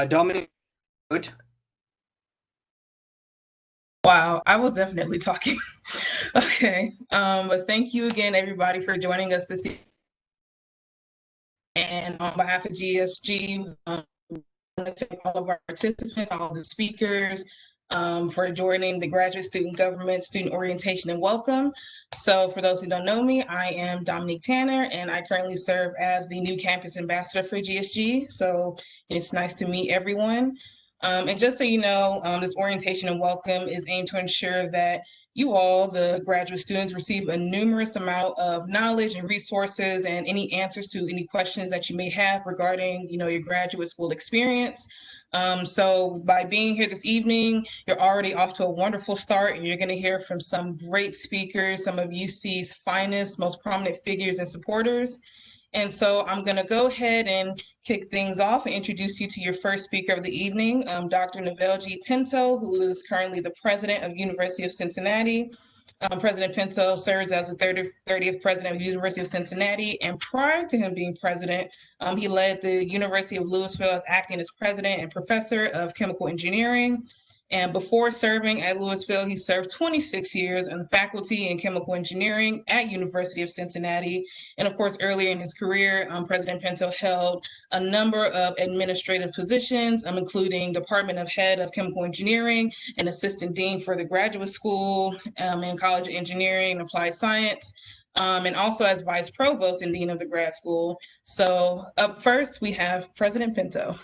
Dominic, good. Wow, I was definitely talking. Okay. But thank you again, everybody, for joining us this evening. And on behalf of GSG, I want to thank all of our participants, all of the speakers, for joining the Graduate Student Government Student Orientation and Welcome. So for those who don't know me, I am Dominique Tanner, and I currently serve as the new campus ambassador for GSG. So it's nice to meet everyone. And just so you know, this orientation and welcome is aimed to ensure that you all, the graduate students, receive a numerous amount of knowledge and resources and any answers to any questions that you may have regarding, your graduate school experience. So by being here this evening, you're already off to a wonderful start, and you're going to hear from some great speakers, some of UC's finest, most prominent figures and supporters. And so I'm going to go ahead and kick things off and introduce you to your first speaker of the evening, Dr. Novell G. Pinto, who is currently the president of University of Cincinnati. President Pinto serves as the 30th president of the University of Cincinnati, and prior to him being president, he led the University of Louisville as acting as president and professor of chemical engineering. And before serving at Louisville, he served 26 years on faculty in chemical engineering at University of Cincinnati. And of course, earlier in his career, President Pinto held a number of administrative positions, including Department of Head of Chemical Engineering and Assistant Dean for the Graduate School and College of Engineering and Applied Science. And also as Vice Provost and Dean of the Grad School. So up first, we have President Pinto.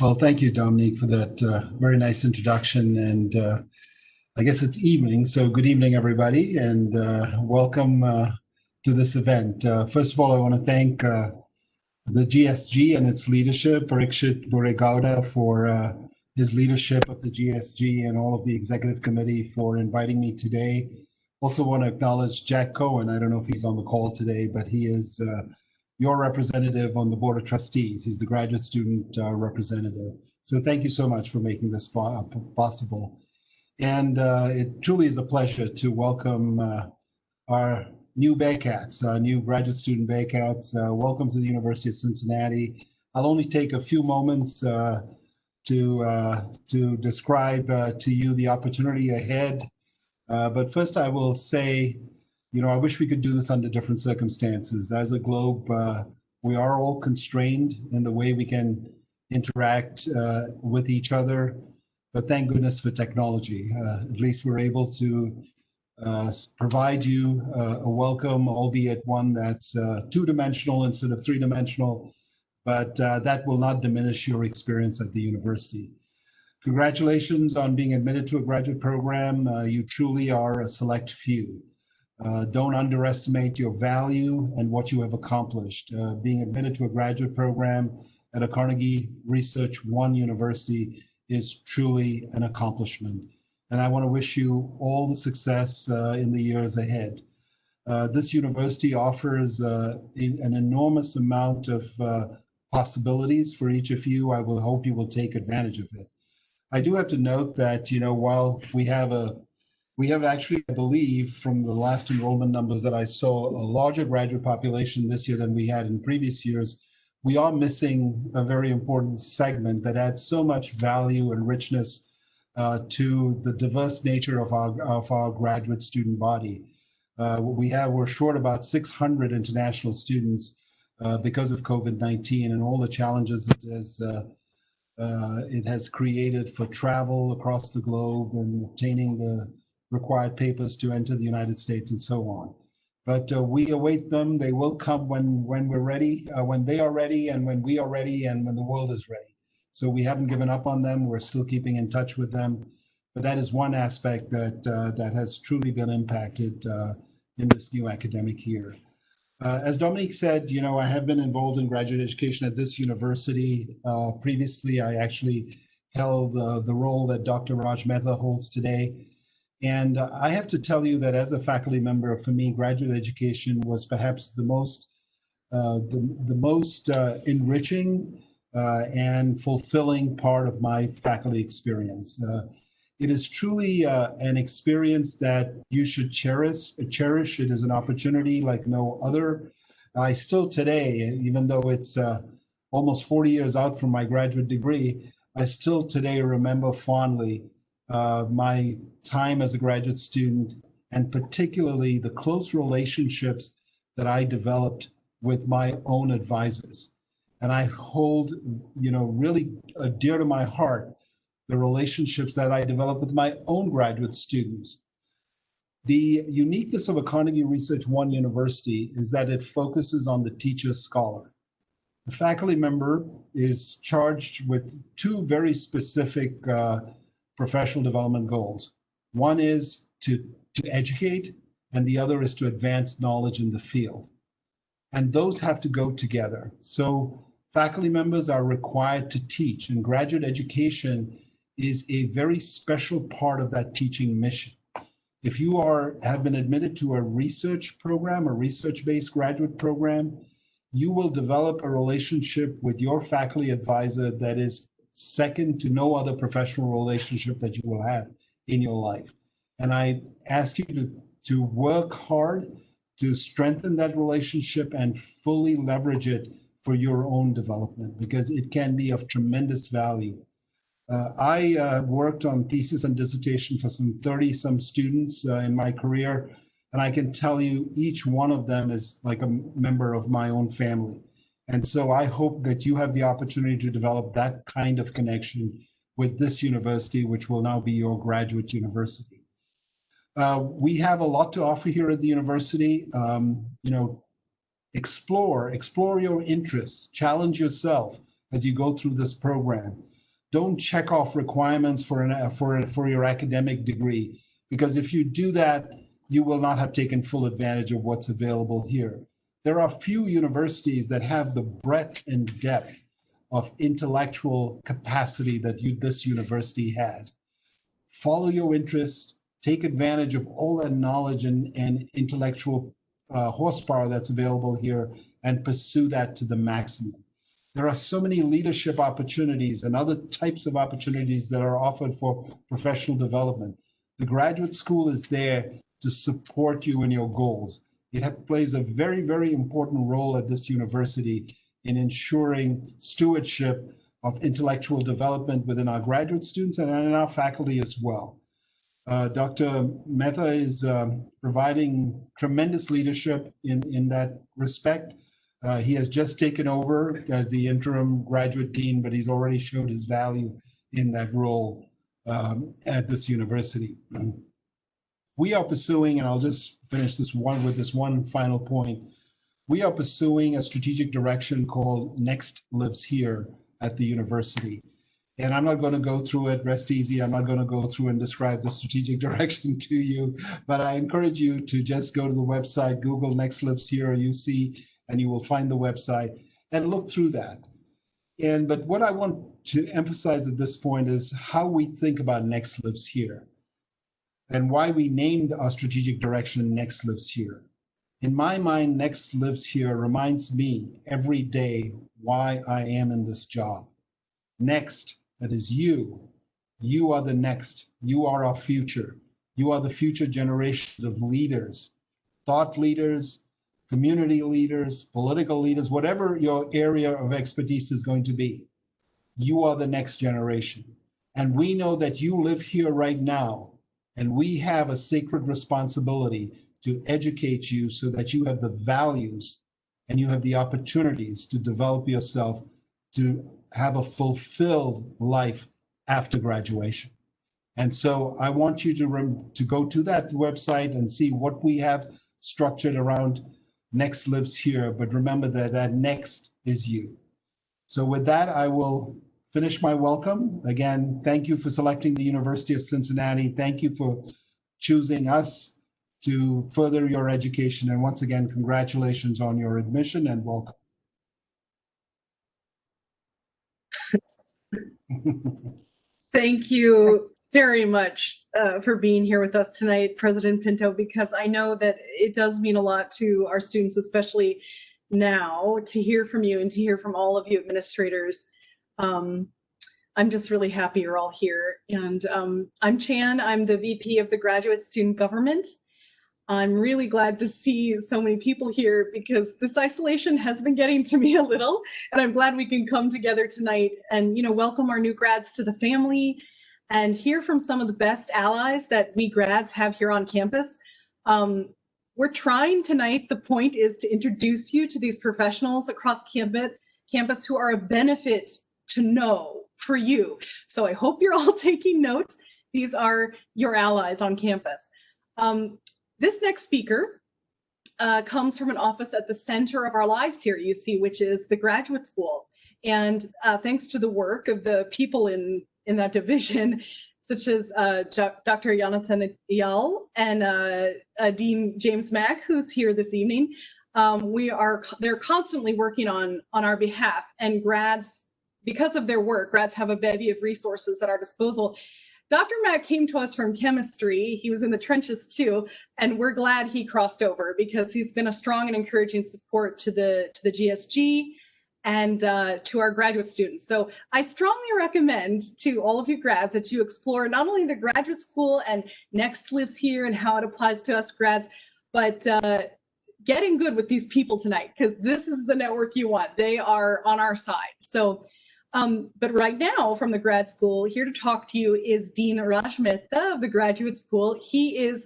Well, thank you, Dominique, for that very nice introduction. And I guess it's evening, so good evening, everybody, and welcome to this event. First of all, I want to thank the GSG and its leadership, Parikshit Boregowda, for his leadership of the GSG and all of the executive committee for inviting me today. Also want to acknowledge Jack Cohen. I don't know if he's on the call today, but he is your representative on the Board of Trustees. He's the graduate student representative. So thank you so much for making this possible. And it truly is a pleasure to welcome our new Bearcats, our new graduate student Bearcats. Welcome to the University of Cincinnati. I'll only take a few moments to describe to you the opportunity ahead. But first I will say, I wish we could do this under different circumstances. As a globe, we are all constrained in the way we can interact with each other, but thank goodness for technology. At least we're able to provide you a welcome, albeit one that's two-dimensional instead of three-dimensional, but that will not diminish your experience at the university. Congratulations on being admitted to a graduate program. You truly are a select few. Don't underestimate your value and what you have accomplished. Being admitted to a graduate program at a Carnegie Research One University is truly an accomplishment. And I want to wish you all the success in the years ahead. This university offers an enormous amount of possibilities for each of you. I will hope you will take advantage of it. I do have to note that, while we have actually, I believe, from the last enrollment numbers that I saw, a larger graduate population this year than we had in previous years. We are missing a very important segment that adds so much value and richness to the diverse nature of our graduate student body. We're short about 600 international students because of COVID-19 and all the challenges it has created for travel across the globe and obtaining the required papers to enter the United States and so on. But we await them. They will come when we're ready, when they are ready, and when we are ready, and when the world is ready. So we haven't given up on them. We're still keeping in touch with them. But that is one aspect that has truly been impacted in this new academic year. As Dominique said, I have been involved in graduate education at this university. Previously, I actually held the role that Dr. Raj Mehta holds today. And I have to tell you that as a faculty member, for me, graduate education was perhaps the most enriching and fulfilling part of my faculty experience. It is truly an experience that you should cherish. It is an opportunity like no other. I still today, even though it's almost 40 years out from my graduate degree, I still today remember fondly my time as a graduate student, and particularly the close relationships that I developed with my own advisors. And I hold, really dear to my heart, the relationships that I developed with my own graduate students. The uniqueness of a Carnegie Research One University is that it focuses on the teacher-scholar. The faculty member is charged with two very specific professional development goals. One is to educate, and the other is to advance knowledge in the field. And those have to go together. So faculty members are required to teach, and graduate education is a very special part of that teaching mission. If you have been admitted to a research program, a research-based graduate program, you will develop a relationship with your faculty advisor that is second to no other professional relationship that you will have in your life. And I ask you to work hard to strengthen that relationship and fully leverage it for your own development, because it can be of tremendous value. I worked on thesis and dissertation for some 30-some students in my career, and I can tell you each one of them is like a member of my own family. And so I hope that you have the opportunity to develop that kind of connection with this university, which will now be your graduate university. We have a lot to offer here at the university. Explore your interests, challenge yourself as you go through this program. Don't check off requirements for your academic degree, because if you do that, you will not have taken full advantage of what's available here. There are few universities that have the breadth and depth of intellectual capacity that this university has. Follow your interests, take advantage of all that knowledge and intellectual horsepower that's available here, and pursue that to the maximum. There are so many leadership opportunities and other types of opportunities that are offered for professional development. The graduate school is there to support you in your goals. It plays a very, very important role at this university in ensuring stewardship of intellectual development within our graduate students and in our faculty as well. Dr. Mehta is providing tremendous leadership in that respect. He has just taken over as the interim graduate dean, but he's already showed his value in that role at this university. We are pursuing, and I'll just finish with this one final point. We are pursuing a strategic direction called Next Lives Here at the university. And I'm not going to go through it, rest easy. I'm not going to go through and describe the strategic direction to you, but I encourage you to just go to the website, Google Next Lives Here, or UC, and you will find the website and look through that. But what I want to emphasize at this point is how we think about Next Lives Here and why we named our strategic direction Next Lives Here. In my mind, Next Lives Here reminds me every day why I am in this job. Next, that is you. You are the next. You are our future. You are the future generations of leaders, thought leaders, community leaders, political leaders, whatever your area of expertise is going to be. You are the next generation. And we know that you live here right now, and we have a sacred responsibility to educate you so that you have the values and you have the opportunities to develop yourself to have a fulfilled life after graduation. And so I want you to go to that website and see what we have structured around Next Lives Here, but remember that that next is you. So with that, I will finish my welcome. Again, thank you for selecting the University of Cincinnati. Thank you for choosing us to further your education. And once again, congratulations on your admission and welcome. Thank you very much for being here with us tonight, President Pinto, because I know that it does mean a lot to our students, especially now, to hear from you and to hear from all of you administrators. I'm just really happy you're all here. And I'm Chan, I'm the VP of the Graduate Student Government. I'm really glad to see so many people here because this isolation has been getting to me a little, and I'm glad we can come together tonight and, welcome our new grads to the family and hear from some of the best allies that we grads have here on campus. We're trying tonight, the point is to introduce you to these professionals across campus who are a benefit to know for you. So I hope you're all taking notes. These are your allies on campus. This next speaker comes from an office at the center of our lives here, you see, which is the graduate school. And thanks to the work of the people in that division, such as Dr. Jonathan Eyal and Dean James Mack, who's here this evening, they're constantly working on our behalf. And grads, because of their work, grads have a bevy of resources at our disposal. Dr. Mack came to us from chemistry. He was in the trenches too, and we're glad he crossed over because he's been a strong and encouraging support to the GSG and to our graduate students. So I strongly recommend to all of you grads that you explore not only the graduate school and Next Lives Here and how it applies to us grads, but getting good with these people tonight because this is the network you want. They are on our side. So. But right now from the grad school, here to talk to you is Dean Raj Mehta of the graduate school. He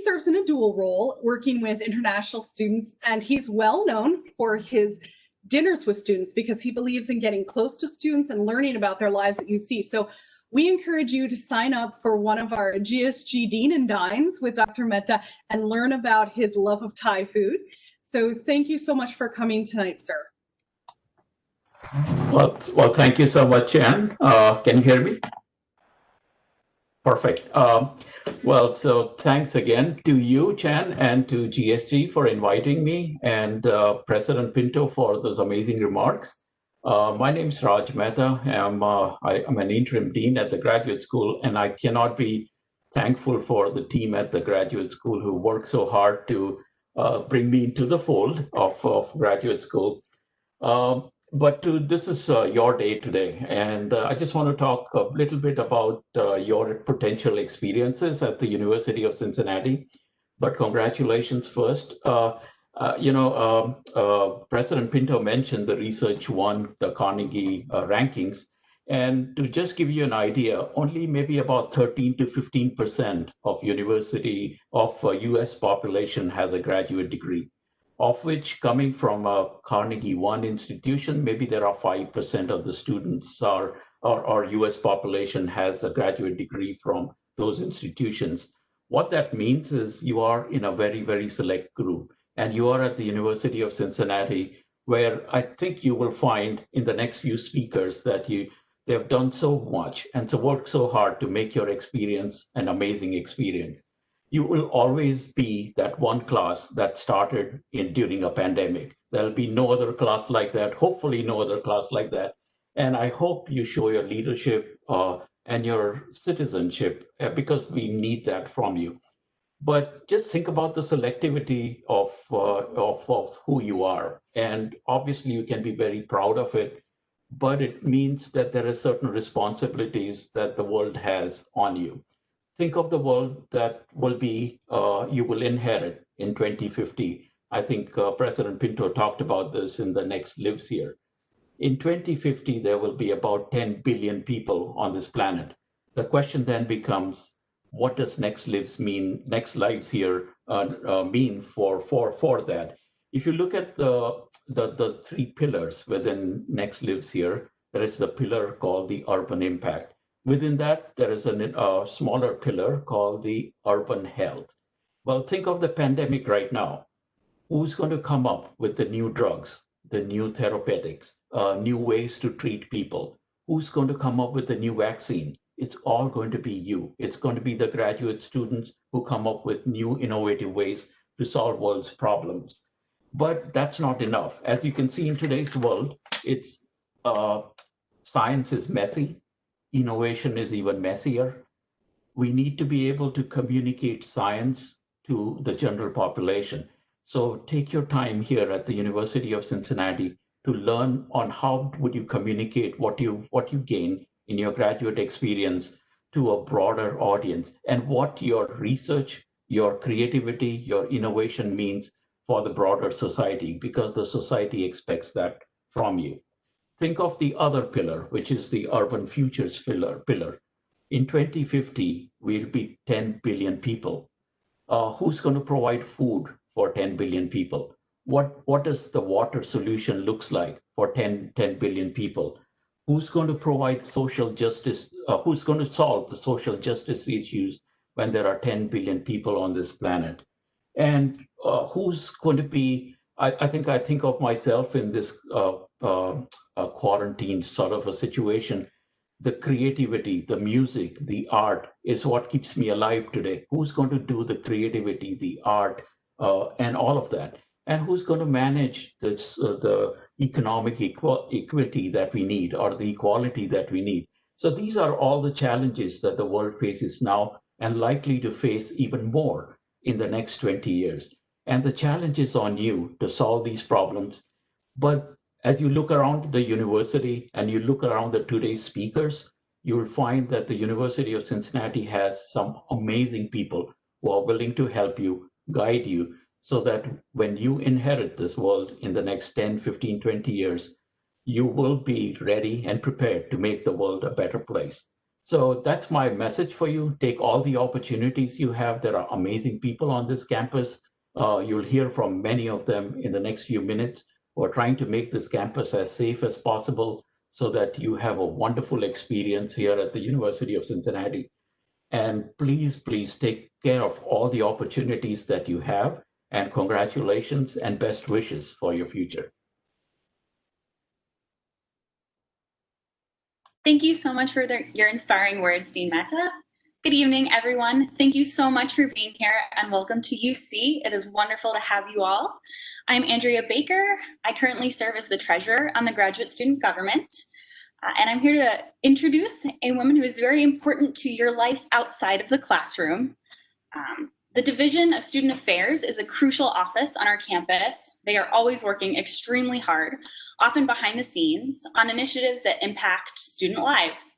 serves in a dual role working with international students, and he's well known for his dinners with students because he believes in getting close to students and learning about their lives at UC. So we encourage you to sign up for one of our GSG Dean and Dines with Dr. Mehta and learn about his love of Thai food. So thank you so much for coming tonight, sir. Well, thank you so much, Jan. Can you hear me? Perfect. So thanks again to you, Chan, and to GSG for inviting me, and President Pinto for those amazing remarks. My name is Raj Mehta. I'm an interim dean at the graduate school, and I cannot be thankful for the team at the graduate school who worked so hard to bring me into the fold of graduate school. This is your day today, and I just want to talk a little bit about your potential experiences at the University of Cincinnati. But congratulations first. President Pinto mentioned the Research won the Carnegie rankings, and to just give you an idea, only maybe about 13 to 15% of U.S. population has a graduate degree, of which coming from a Carnegie One institution, maybe there are 5% of the students or US population has a graduate degree from those institutions. What that means is you are in a very, very select group, and you are at the University of Cincinnati, where I think you will find in the next few speakers that they have done so much and to work so hard to make your experience an amazing experience. You will always be that one class that started during a pandemic. There'll be no other class like that, hopefully no other class like that. And I hope you show your leadership and your citizenship because we need that from you. But just think about the selectivity of who you are. And obviously you can be very proud of it, but it means that there are certain responsibilities that the world has on you. Think of the world that will be you will inherit in 2050. I think President Pinto talked about this in the Next Lives Here. In 2050, there will be about 10 billion people on this planet. The question then becomes, what does Next Lives Here mean for that? If you look at the three pillars within Next Lives Here, there is the pillar called the urban impact. Within that, there is a smaller pillar called the urban health. Well, think of the pandemic right now. Who's going to come up with the new drugs, the new therapeutics, new ways to treat people? Who's going to come up with the new vaccine? It's all going to be you. It's going to be the graduate students who come up with new innovative ways to solve world's problems. But that's not enough. As you can see in today's world, science is messy. Innovation is even messier. We need to be able to communicate science to the general population. So take your time here at the University of Cincinnati to learn on how would you communicate what you gain in your graduate experience to a broader audience, and what your research, your creativity, your innovation means for the broader society, because the society expects that from you. Think of the other pillar, which is the urban futures pillar. In 2050, we'll be 10 billion people. Who's going to provide food for 10 billion people? What does the water solution looks like for 10 billion people? Who's going to provide social justice? Who's going to solve the social justice issues when there are 10 billion people on this planet? And who's going to be, I think of myself in this quarantine sort of a situation. The creativity, the music, the art is what keeps me alive today. Who's going to do the creativity, the art, and all of that? And who's going to manage this, the economic equity that we need, or the equality that we need? So these are all the challenges that the world faces now, and likely to face even more in the next 20 years. And the challenge is on you to solve these problems. But as you look around the university and you look around the today's speakers, you will find that the University of Cincinnati has some amazing people who are willing to help you, guide you, so that when you inherit this world in the next 10, 15, 20 years, you will be ready and prepared to make the world a better place. So that's my message for you. Take all the opportunities you have. There are amazing people on this campus. You'll hear from many of them in the next few minutes. We're trying to make this campus as safe as possible so that you have a wonderful experience here at the University of Cincinnati. And please, please take care of all the opportunities that you have. And congratulations and best wishes for your future. Thank you so much for your inspiring words, Dean Mehta. Good evening, everyone. Thank you so much for being here and welcome to UC. It is wonderful to have you all. I'm Andrea Baker. I currently serve as the treasurer on the Graduate Student Government. And I'm here to introduce a woman who is very important to your life outside of the classroom. The Division of Student Affairs is a crucial office on our campus. They are always working extremely hard, often behind the scenes, on initiatives that impact student lives.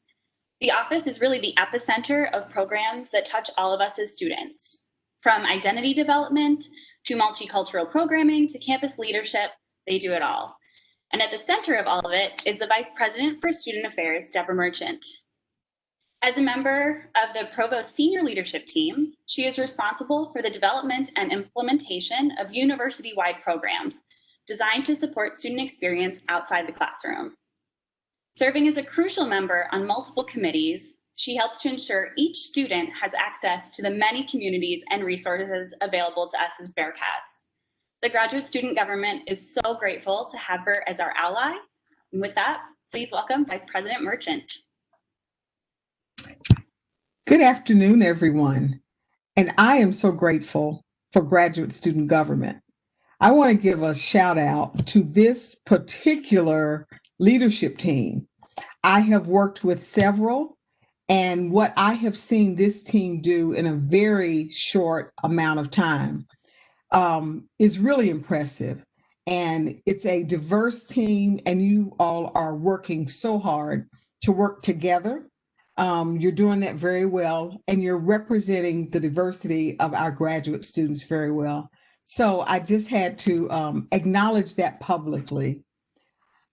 The office is really the epicenter of programs that touch all of us as students. From identity development to multicultural programming to campus leadership, they do it all. And at the center of all of it is the Vice President for Student Affairs, Deborah Merchant. As a member of the Provost Senior Leadership Team, she is responsible for the development and implementation of university-wide programs designed to support student experience outside the classroom. Serving as a crucial member on multiple committees, she helps to ensure each student has access to the many communities and resources available to us as Bearcats. The Graduate Student Government is so grateful to have her as our ally. And with that, please welcome Vice President Merchant. Good afternoon, everyone. And I am so grateful for Graduate Student Government. I want to give a shout out to this particular leadership team. I have worked with several, and what I have seen this team do in a very short amount of time is really impressive. And it's a diverse team, and you all are working so hard to work together. You're doing that very well, and you're representing the diversity of our graduate students very well. So I just had to acknowledge that publicly.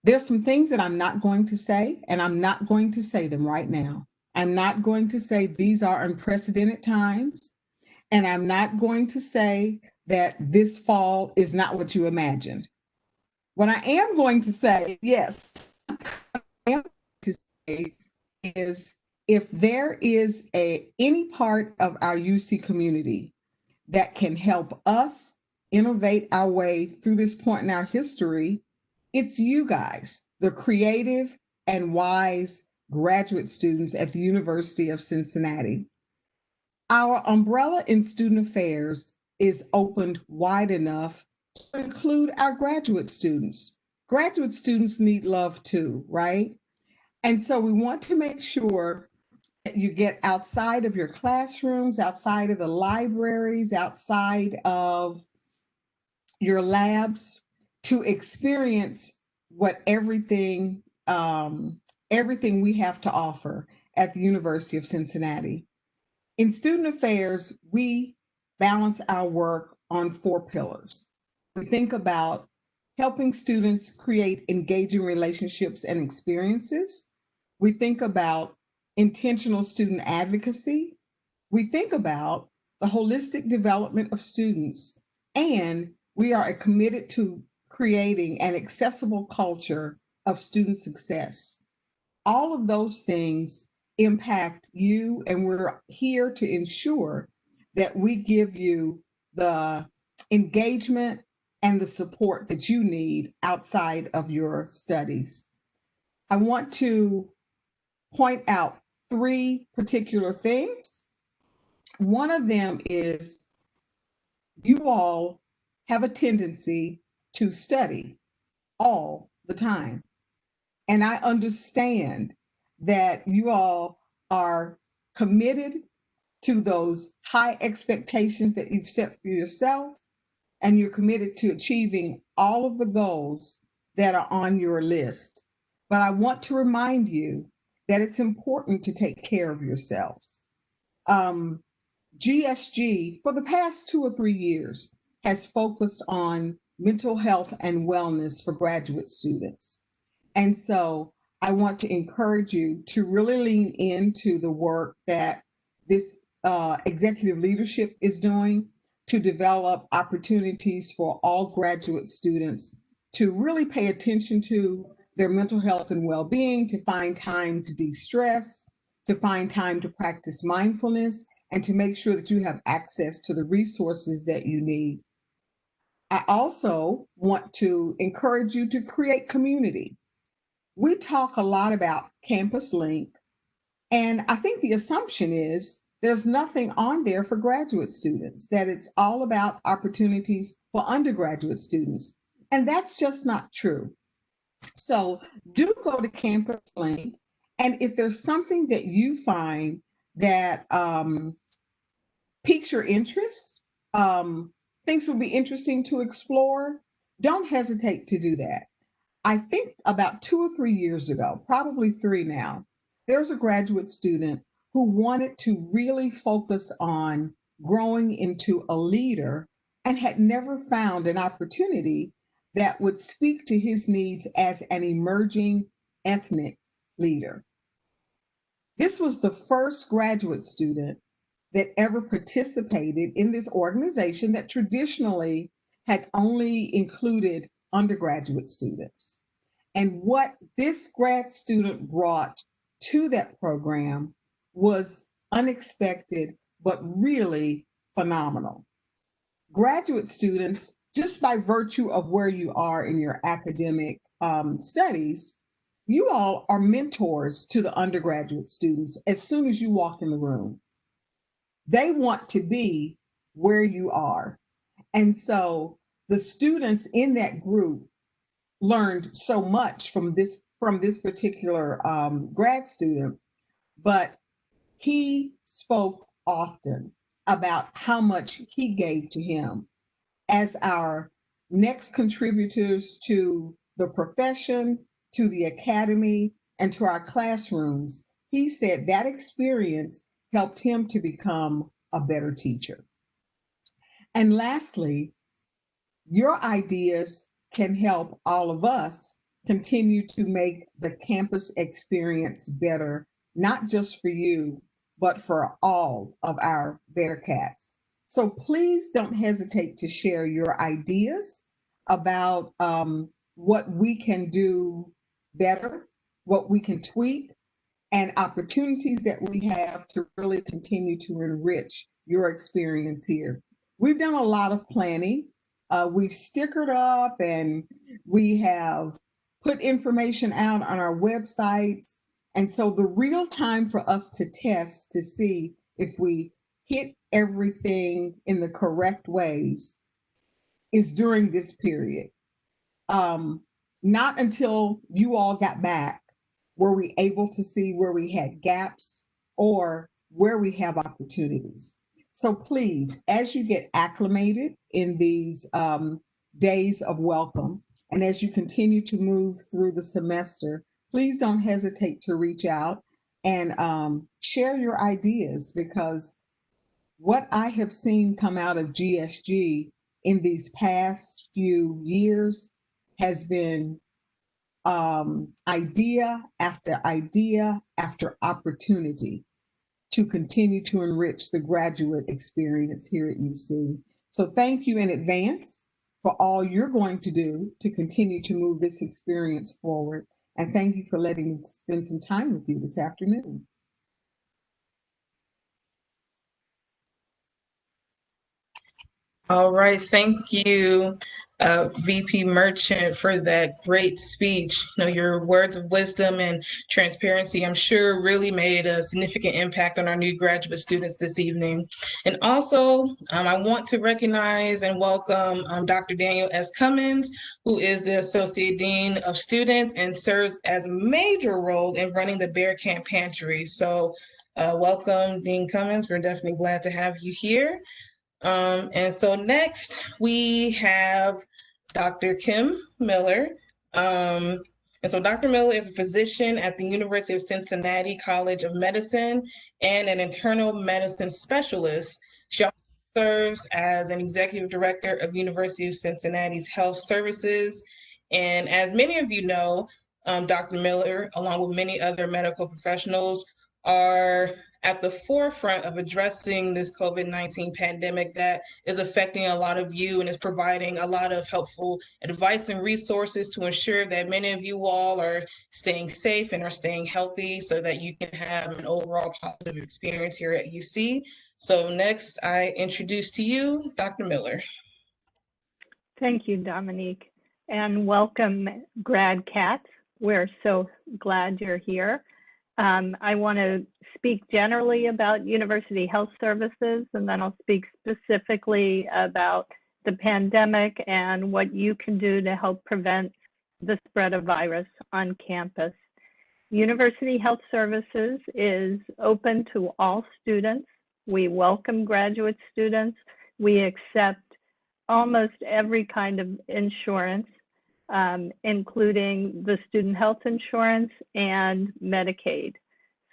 There's some things that I'm not going to say, and I'm not going to say them right now. I'm not going to say these are unprecedented times, and I'm not going to say that this fall is not what you imagined. What I am going to say, yes, I am going to say is if there is any part of our UC community that can help us innovate our way through this point in our history, it's you guys, the creative and wise graduate students at the University of Cincinnati. Our umbrella in student affairs is opened wide enough to include our graduate students. Graduate students need love too, right? And so we want to make sure that you get outside of your classrooms, outside of the libraries, outside of your labs to experience what everything we have to offer at the University of Cincinnati. In student affairs, we balance our work on 4 pillars. We think about helping students create engaging relationships and experiences. We think about intentional student advocacy. We think about the holistic development of students, and we are committed to creating an accessible culture of student success. All of those things impact you, and we're here to ensure that we give you the engagement and the support that you need outside of your studies. I want to point out 3 particular things. One of them is you all have a tendency to study all the time. And I understand that you all are committed to those high expectations that you've set for yourself, and you're committed to achieving all of the goals that are on your list. But I want to remind you that it's important to take care of yourselves. GSG, for the past 2 or 3 years, has focused on mental health and wellness for graduate students. And so I want to encourage you to really lean into the work that this executive leadership is doing to develop opportunities for all graduate students to really pay attention to their mental health and well-being, to find time to de-stress, to find time to practice mindfulness, and to make sure that you have access to the resources that you need. I also want to encourage you to create community. We talk a lot about Campus Link, and I think the assumption is there's nothing on there for graduate students, that it's all about opportunities for undergraduate students. And that's just not true. So do go to Campus Link, and if there's something that you find that piques your interest, things would be interesting to explore, don't hesitate to do that. I think about 2 or 3 years ago, probably 3 now, there's a graduate student who wanted to really focus on growing into a leader and had never found an opportunity that would speak to his needs as an emerging ethnic leader. This was the first graduate student that ever participated in this organization that traditionally had only included undergraduate students. And what this grad student brought to that program was unexpected, but really phenomenal. Graduate students, just by virtue of where you are in your academic studies, you all are mentors to the undergraduate students as soon as you walk in the room. They want to be where you are. And so the students in that group learned so much from this particular grad student, but he spoke often about how much he gave to him. As our next contributors to the profession, to the academy, and to our classrooms, he said that experience helped him to become a better teacher. And lastly, your ideas can help all of us continue to make the campus experience better, not just for you, but for all of our Bearcats. So please don't hesitate to share your ideas about what we can do better, what we can tweak, and opportunities that we have to really continue to enrich your experience here. We've done a lot of planning. We've stickered up and we have put information out on our websites. And so the real time for us to test to see if we hit everything in the correct ways is during this period. Not until you all got back were we able to see where we had gaps or where we have opportunities. So please, as you get acclimated in these days of welcome, and as you continue to move through the semester, please don't hesitate to reach out and share your ideas, because what I have seen come out of GSG in these past few years has been idea after opportunity to continue to enrich the graduate experience here at UC. So thank you in advance for all you're going to do to continue to move this experience forward. And thank you for letting me spend some time with you this afternoon. All right, thank you, VP Merchant, for that great speech. You know, your words of wisdom and transparency, I'm sure, really made a significant impact on our new graduate students this evening. And also, I want to recognize and welcome Dr. Daniel S. Cummins, who is the Associate Dean of Students and serves as a major role in running the Bear Camp Pantry. So welcome, Dean Cummins. We're definitely glad to have you here. And so next we have Dr. Kim Miller. And so Dr. Miller is a physician at the University of Cincinnati College of Medicine and an internal medicine specialist. She also serves as an executive director of University of Cincinnati's Health Services. And as many of you know, Dr. Miller, along with many other medical professionals, are at the forefront of addressing this COVID-19 pandemic that is affecting a lot of you and is providing a lot of helpful advice and resources to ensure that many of you all are staying safe and are staying healthy so that you can have an overall positive experience here at UC. So next, I introduce to you Dr. Miller. Thank you, Dominique, and welcome, Grad Cats. We're so glad you're here. I want to speak generally about University Health Services, and then I'll speak specifically about the pandemic and what you can do to help prevent the spread of virus on campus. University Health Services is open to all students. We welcome graduate students. We accept almost every kind of insurance, including the student health insurance and Medicaid.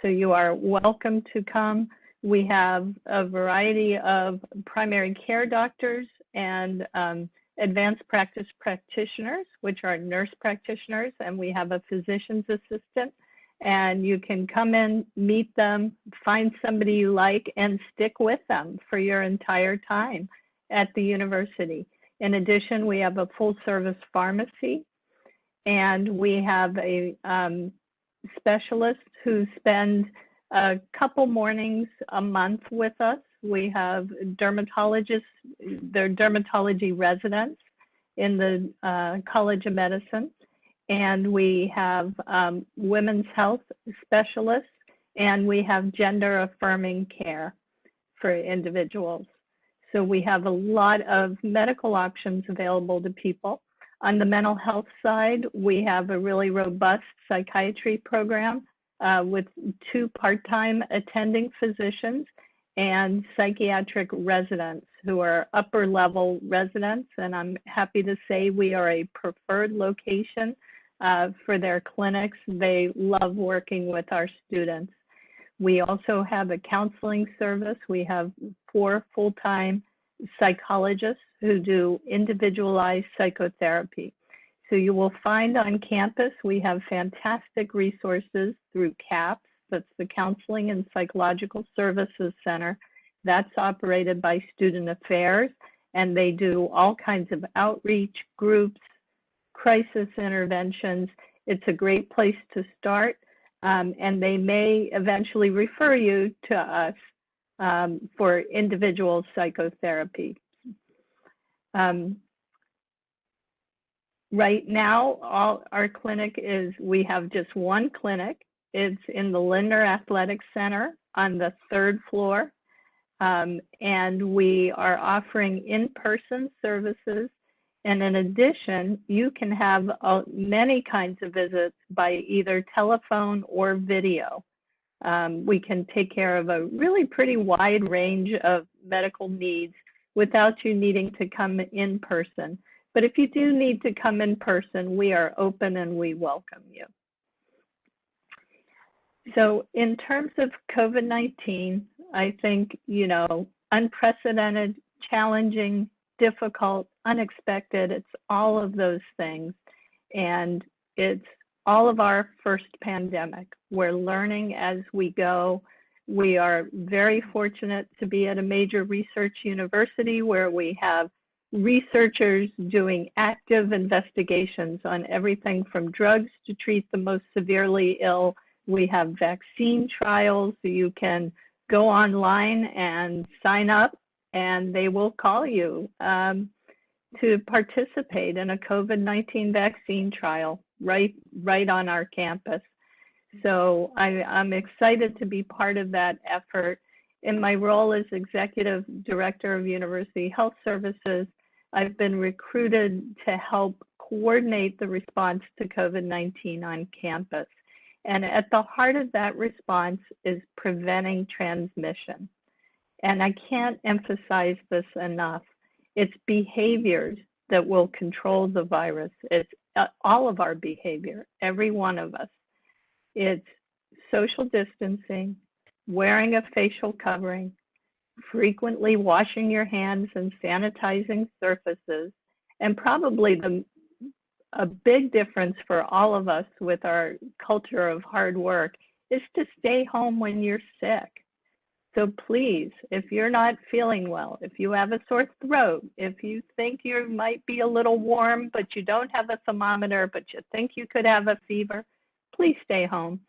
So you are welcome to come. We have a variety of primary care doctors and advanced practice practitioners, which are nurse practitioners, and we have a physician's assistant. And you can come in, meet them, find somebody you like, and stick with them for your entire time at the university. In addition, we have a full service pharmacy, and we have a specialist who spend a couple mornings a month with us. We have dermatologists, they're dermatology residents in the College of Medicine, and we have women's health specialists, and we have gender affirming care for individuals. So we have a lot of medical options available to people. On the mental health side, we have a really robust psychiatry program with 2 part-time attending physicians and psychiatric residents who are upper level residents. And I'm happy to say we are a preferred location for their clinics. They love working with our students. We also have a counseling service. We have 4 full-time psychologists who do individualized psychotherapy. So you will find on campus, we have fantastic resources through CAPS, that's the Counseling and Psychological Services Center. That's operated by Student Affairs, and they do all kinds of outreach groups, crisis interventions. It's a great place to start. And they may eventually refer you to us for individual psychotherapy. Right now, our clinic is, we have just one clinic. It's in the Lindner Athletic Center on the 3rd floor. And we are offering in-person services. And in addition, you can have many kinds of visits by either telephone or video. We can take care of a really pretty wide range of medical needs without you needing to come in person. But if you do need to come in person, we are open and we welcome you. So in terms of COVID-19, I think, you know, unprecedented, challenging, difficult, unexpected. It's all of those things. And it's all of our first pandemic. We're learning as we go. We are very fortunate to be at a major research university where we have researchers doing active investigations on everything from drugs to treat the most severely ill. We have vaccine trials, so you can go online and sign up, and they will call you to participate in a COVID-19 vaccine trial right on our campus. So I'm excited to be part of that effort. In my role as Executive Director of University Health Services, I've been recruited to help coordinate the response to COVID-19 on campus. And at the heart of that response is preventing transmission. And I can't emphasize this enough. It's behaviors that will control the virus. It's all of our behavior, every one of us. It's social distancing, wearing a facial covering, frequently washing your hands and sanitizing surfaces, and probably a big difference for all of us with our culture of hard work is to stay home when you're sick. So please, if you're not feeling well, if you have a sore throat, if you think you might be a little warm, but you don't have a thermometer, but you think you could have a fever, please stay home.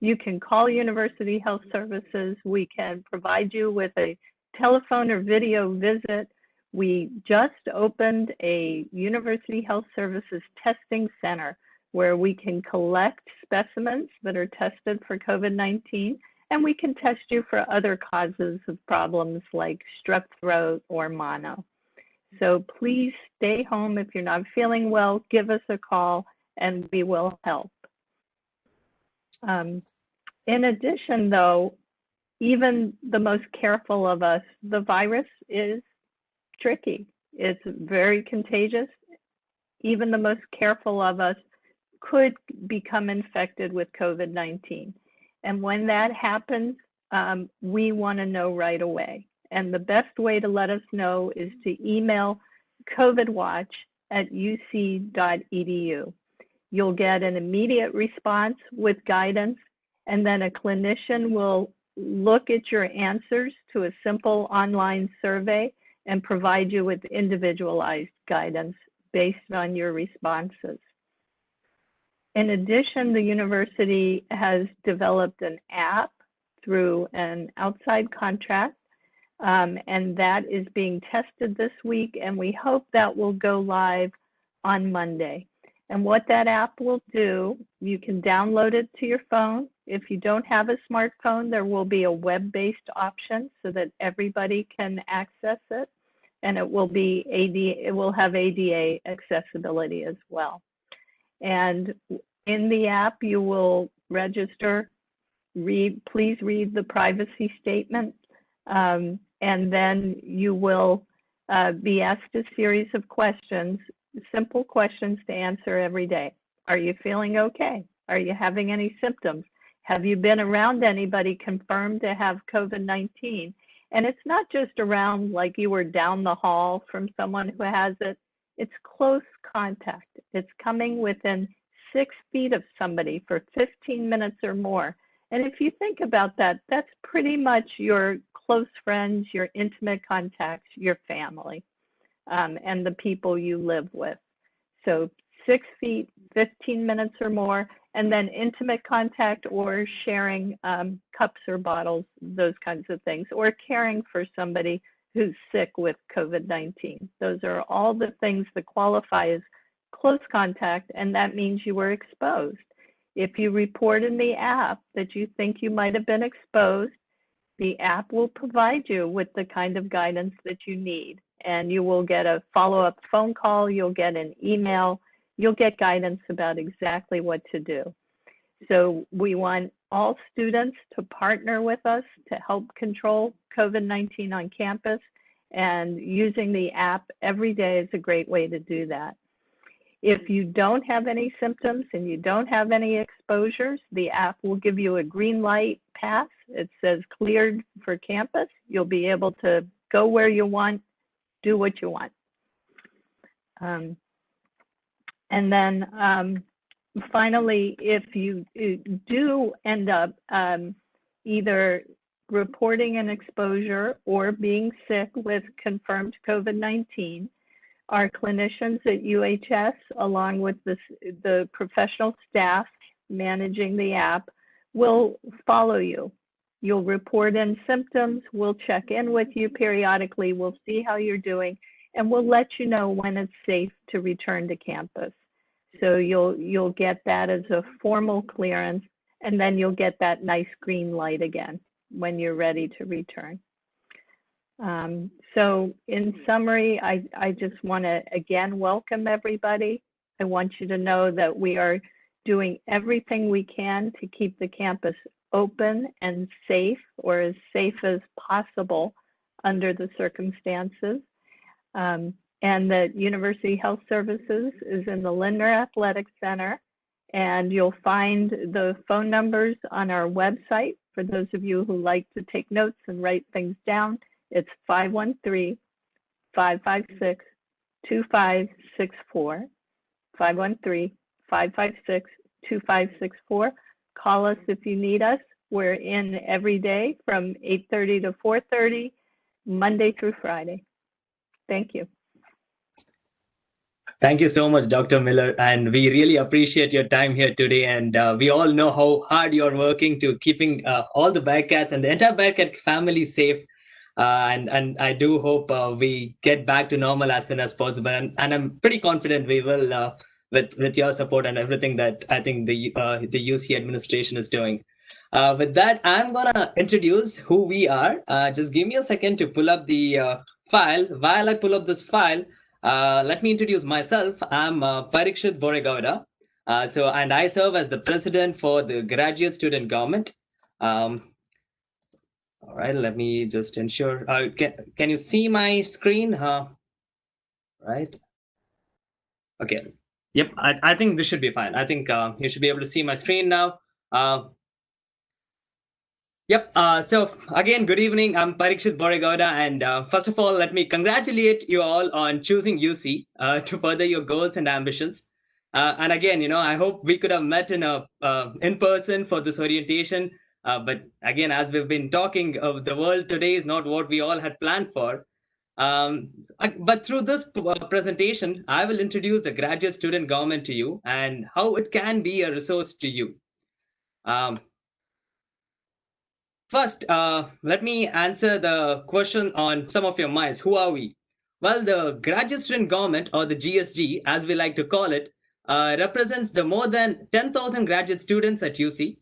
You can call University Health Services. We can provide you with a telephone or video visit. We just opened a University Health Services testing center where we can collect specimens that are tested for COVID-19, and we can test you for other causes of problems like strep throat or mono. So please stay home. If you're not feeling well, give us a call and we will help. In addition, though, even the most careful of us, the virus is tricky. It's very contagious. Even the most careful of us could become infected with COVID-19. And when that happens, we want to know right away. And the best way to let us know is to email covidwatch@uc.edu. You'll get an immediate response with guidance, and then a clinician will look at your answers to a simple online survey and provide you with individualized guidance based on your responses. In addition, the university has developed an app through an outside contract, and that is being tested this week, and we hope that will go live on Monday. And what that app will do, you can download it to your phone. If you don't have a smartphone, there will be a web-based option so that everybody can access it, and it will be it will have ADA accessibility as well. And in the app, you will register, please read the privacy statement, and then you will be asked a series of questions, simple questions to answer every day. Are you feeling okay? Are you having any symptoms? Have you been around anybody confirmed to have COVID-19? And it's not just around like you were down the hall from someone who has it. It's close contact. It's coming within 6 feet of somebody for 15 minutes or more. And if you think about that, that's pretty much your close friends, your intimate contacts, your family, and the people you live with. So 6 feet, 15 minutes or more, and then intimate contact or sharing cups or bottles, those kinds of things, or caring for somebody who's sick with COVID-19. Those are all the things that qualify as close contact, and that means you were exposed. If you report in the app that you think you might have been exposed, the app will provide you with the kind of guidance that you need, and you will get a follow-up phone call, you'll get an email, you'll get guidance about exactly what to do. So we want all students to partner with us to help control COVID-19 on campus, and using the app every day is a great way to do that. If you don't have any symptoms and you don't have any exposures, the app will give you a green light pass. It says cleared for campus. You'll be able to go where you want, do what you want. And then finally, if you do end up either reporting an exposure or being sick with confirmed COVID-19, our clinicians at UHS, along with the professional staff managing the app, will follow you. You'll report in symptoms, we'll check in with you periodically, we'll see how you're doing, and we'll let you know when it's safe to return to campus. So you'll get that as a formal clearance, and then you'll get that nice green light again when you're ready to return. So in summary, I just want to again welcome everybody. I want you to know that we are doing everything we can to keep the campus open and safe, or as safe as possible under the circumstances. And the University Health Services is in the Lindner Athletic Center, and you'll find the phone numbers on our website for those of you who like to take notes and write things down. It's 513-556-2564, 513-556-2564. Call us if you need us. We're in every day from 8:30 to 4:30, Monday through Friday. Thank you. Thank you so much, Dr. Miller, and we really appreciate your time here today. And we all know how hard you're working to keeping all the Bearcats and the entire Bearcat family safe. And I do hope we get back to normal as soon as possible. And I'm pretty confident we will, with your support and everything that I think the UC administration is doing. With that, I'm gonna introduce who we are. Just give me a second to pull up the file. While I pull up this file, let me introduce myself. I'm Parikshit Boregowda. And I serve as the president for the Graduate Student Government. All right, let me just ensure. Can you see my screen? Right. Okay. Yep, I think this should be fine. I think you should be able to see my screen now. Yep. So again, good evening. I'm Parikshit Boregowda, and first of all, let me congratulate you all on choosing UC to further your goals and ambitions. And again, I hope we could have met in person for this orientation. But again, as we've been talking, the world today is not what we all had planned for. But through this presentation, I will introduce the Graduate Student Government to you and how it can be a resource to you. First, let me answer the question on some of your minds. Who are we? Well, the Graduate Student Government, or the GSG, as we like to call it, represents the more than 10,000 graduate students at UC.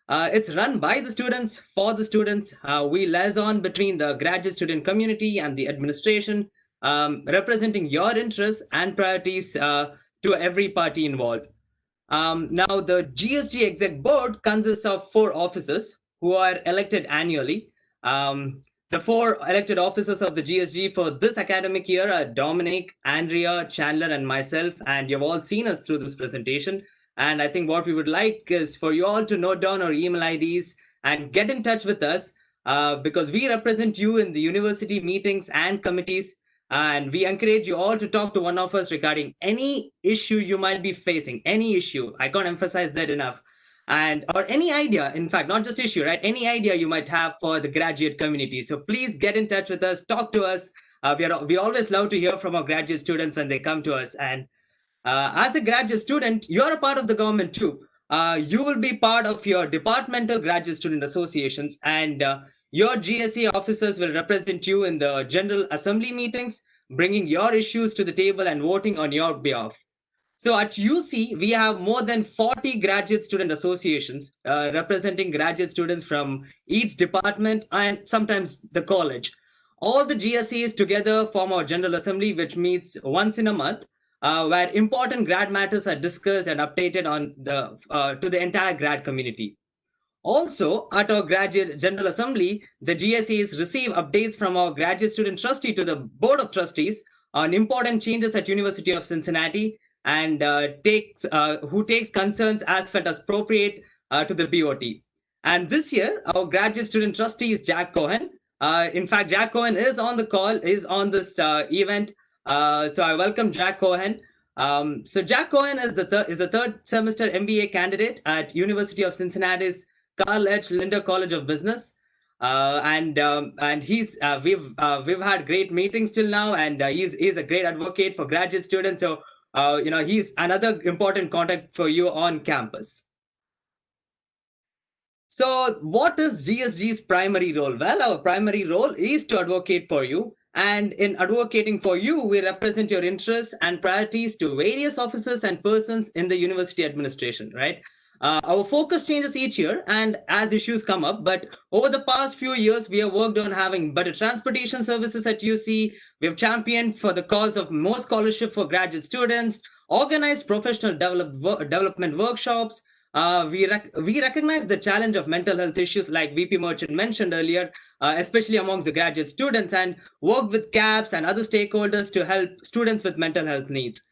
It's run by the students, for the students. We liaison between the graduate student community and the administration, representing your interests and priorities to every party involved. Now, the GSG Exec Board consists of 4 officers who are elected annually. The 4 elected officers of the GSG for this academic year are Dominic, Andrea, Chandler, and myself, and you've all seen us through this presentation. And I think what we would like is for you all to note down our email IDs and get in touch with us because we represent you in the university meetings and committees. And we encourage you all to talk to one of us regarding any issue you might be facing, any issue. I can't emphasize that enough. Or any idea, in fact, not just issue, right? Any idea you might have for the graduate community. So please get in touch with us, talk to us. We always love to hear from our graduate students when they come to us. And as a graduate student, you're a part of the government too. You will be part of your departmental graduate student associations, and your GSA officers will represent you in the General Assembly meetings, bringing your issues to the table and voting on your behalf. So at UC, we have more than 40 graduate student associations representing graduate students from each department and sometimes the college. All the GSAs together form our General Assembly, which meets once in a month, where important grad matters are discussed and updated on to the entire grad community. Also, at our Graduate General Assembly, the GSAs receive updates from our Graduate Student Trustee to the Board of Trustees on important changes at University of Cincinnati, and who takes concerns as felt as appropriate to the BOT. And this year, our Graduate Student Trustee is Jack Cohen, In fact, Jack Cohen is on the call, is on this event. So I welcome Jack Cohen. So Jack Cohen is the third semester MBA candidate at University of Cincinnati's Carl H. Linder College of Business. And we've had great meetings till now, and he's a great advocate for graduate students. So he's another important contact for you on campus. So what is GSG's primary role? Well, our primary role is to advocate for you. And in advocating for you, we represent your interests and priorities to various officers and persons in the university administration, right? Our focus changes each year and as issues come up, but over the past few years, we have worked on having better transportation services at UC. We have championed for the cause of more scholarship for graduate students, organized professional development workshops. We recognize the challenge of mental health issues like VP Merchant mentioned earlier, especially amongst the graduate students, and work with CAPS and other stakeholders to help students with mental health needs.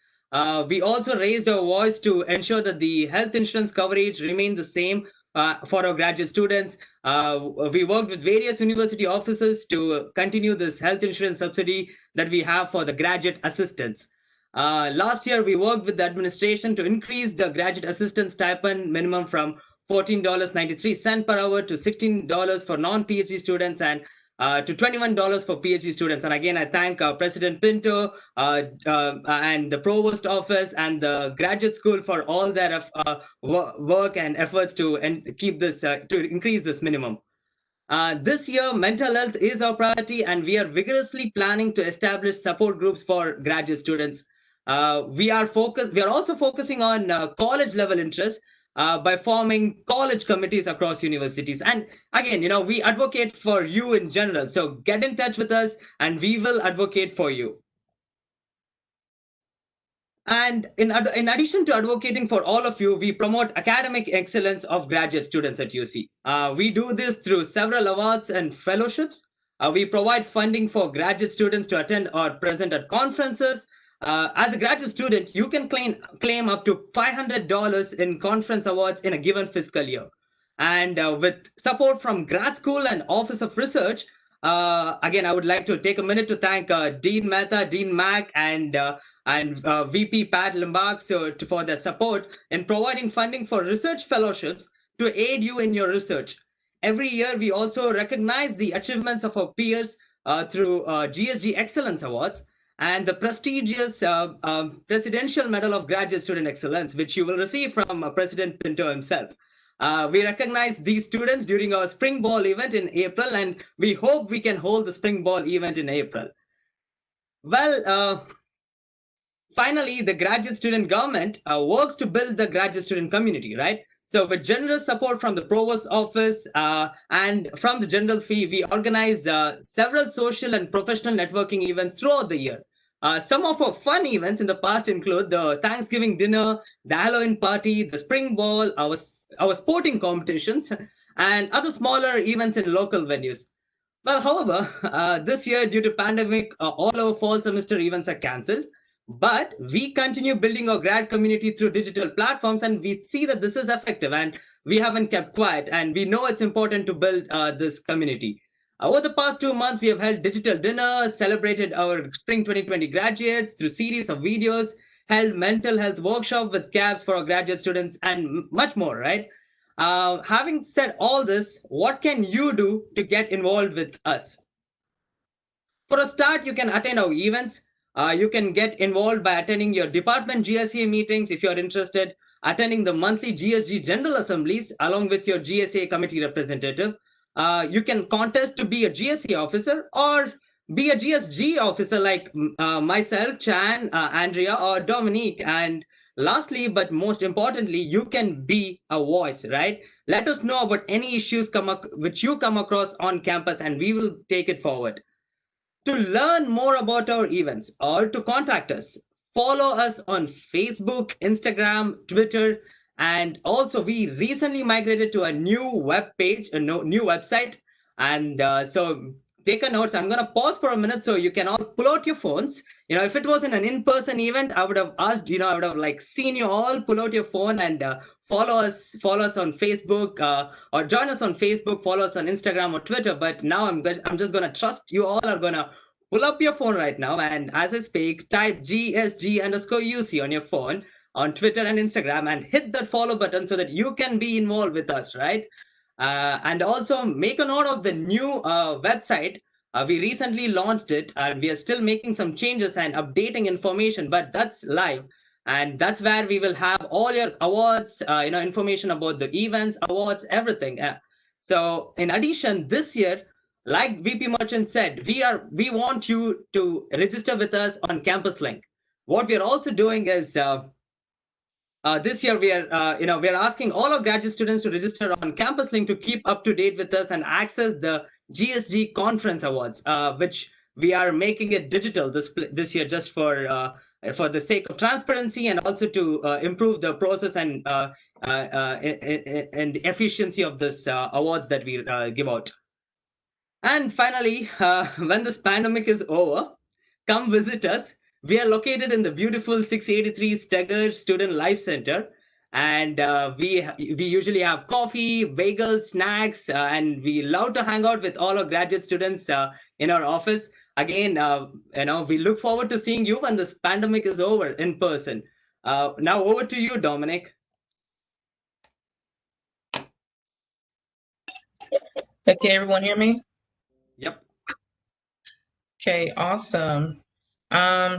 We also raised our voice to ensure that the health insurance coverage remained the same for our graduate students. We worked with various university offices to continue this health insurance subsidy that we have for the graduate assistants. Last year, we worked with the administration to increase the graduate assistant stipend minimum from $14.93 per hour to $16 for non-PhD students and to $21 for PhD students. And again, I thank President Pinto and the Provost Office and the Graduate School for all their work and efforts to keep this to increase this minimum. This year, mental health is our priority, and we are vigorously planning to establish support groups for graduate students. We are also focusing on college level interests by forming college committees across universities. And again, we advocate for you in general. So get in touch with us and we will advocate for you. And in addition to advocating for all of you, we promote academic excellence of graduate students at UC. We do this through several awards and fellowships. We provide funding for graduate students to attend or present at conferences. As a graduate student, you can claim up to $500 in conference awards in a given fiscal year. And with support from grad school and Office of Research, again, I would like to take a minute to thank Dean Mehta, Dean Mack, and VP Pat Limbach for their support in providing funding for research fellowships to aid you in your research. Every year, we also recognize the achievements of our peers through GSG Excellence Awards and the prestigious Presidential Medal of Graduate Student Excellence, which you will receive from President Pinto himself. We recognize these students during our Spring Ball event in April, and we hope we can hold the Spring Ball event in April. Well, finally, the graduate student government works to build the graduate student community, right? So with generous support from the Provost Office and from the general fee, we organize several social and professional networking events throughout the year. Some of our fun events in the past include the Thanksgiving dinner, the Halloween party, the Spring Ball, our sporting competitions, and other smaller events in local venues. Well, however, this year, due to pandemic, all our fall semester events are cancelled. But we continue building our grad community through digital platforms, and we see that this is effective, and we haven't kept quiet, and we know it's important to build this community. Over the past 2 months, we have held digital dinners, celebrated our Spring 2020 graduates through series of videos, held mental health workshop with CAPS for our graduate students, and much more, right? Having said all this, what can you do to get involved with us? For a start, you can attend our events. You can get involved by attending your department GSA meetings if you're interested, attending the monthly GSG General Assemblies along with your GSA committee representative. You can contest to be a GSA officer or be a GSG officer like myself, Chan, Andrea, or Dominique. And lastly, but most importantly, you can be a voice, right? Let us know about any issues which you come across on campus, and we will take it forward. To learn more about our events or to contact us, follow us on Facebook, Instagram, Twitter, and also we recently migrated to a new web page, new website. And so take a note. I'm going to pause for a minute so you can all pull out your phones. If it was in an in-person event, I would have asked, I would have seen you all pull out your phone and follow us on Facebook, or join us on Facebook, follow us on Instagram or Twitter. But now I'm just going to trust you all are going to pull up your phone right now, and as I speak, type GSG_UC on your phone on Twitter and Instagram, and hit that follow button so that you can be involved with us, right? And also make a note of the new website. We recently launched it, and we are still making some changes and updating information, but that's live. And that's where we will have all your awards, information about the events, awards, everything. So in addition, this year, like VP Merchant said, we want you to register with us on Campus Link. What we are also doing is this year we are asking all our graduate students to register on Campus Link to keep up to date with us and access the GSG Conference Awards, which we are making it digital this year, just for the sake of transparency, and also to improve the process and efficiency of this awards that we give out. And finally, when this pandemic is over, come visit us. We are located in the beautiful 683 Steger Student Life Center, and we usually have coffee, bagels, snacks, and we love to hang out with all our graduate students in our office. Again, we look forward to seeing you when this pandemic is over in person. Now over to you, Dominic. Okay, everyone hear me? Yep. Okay, awesome.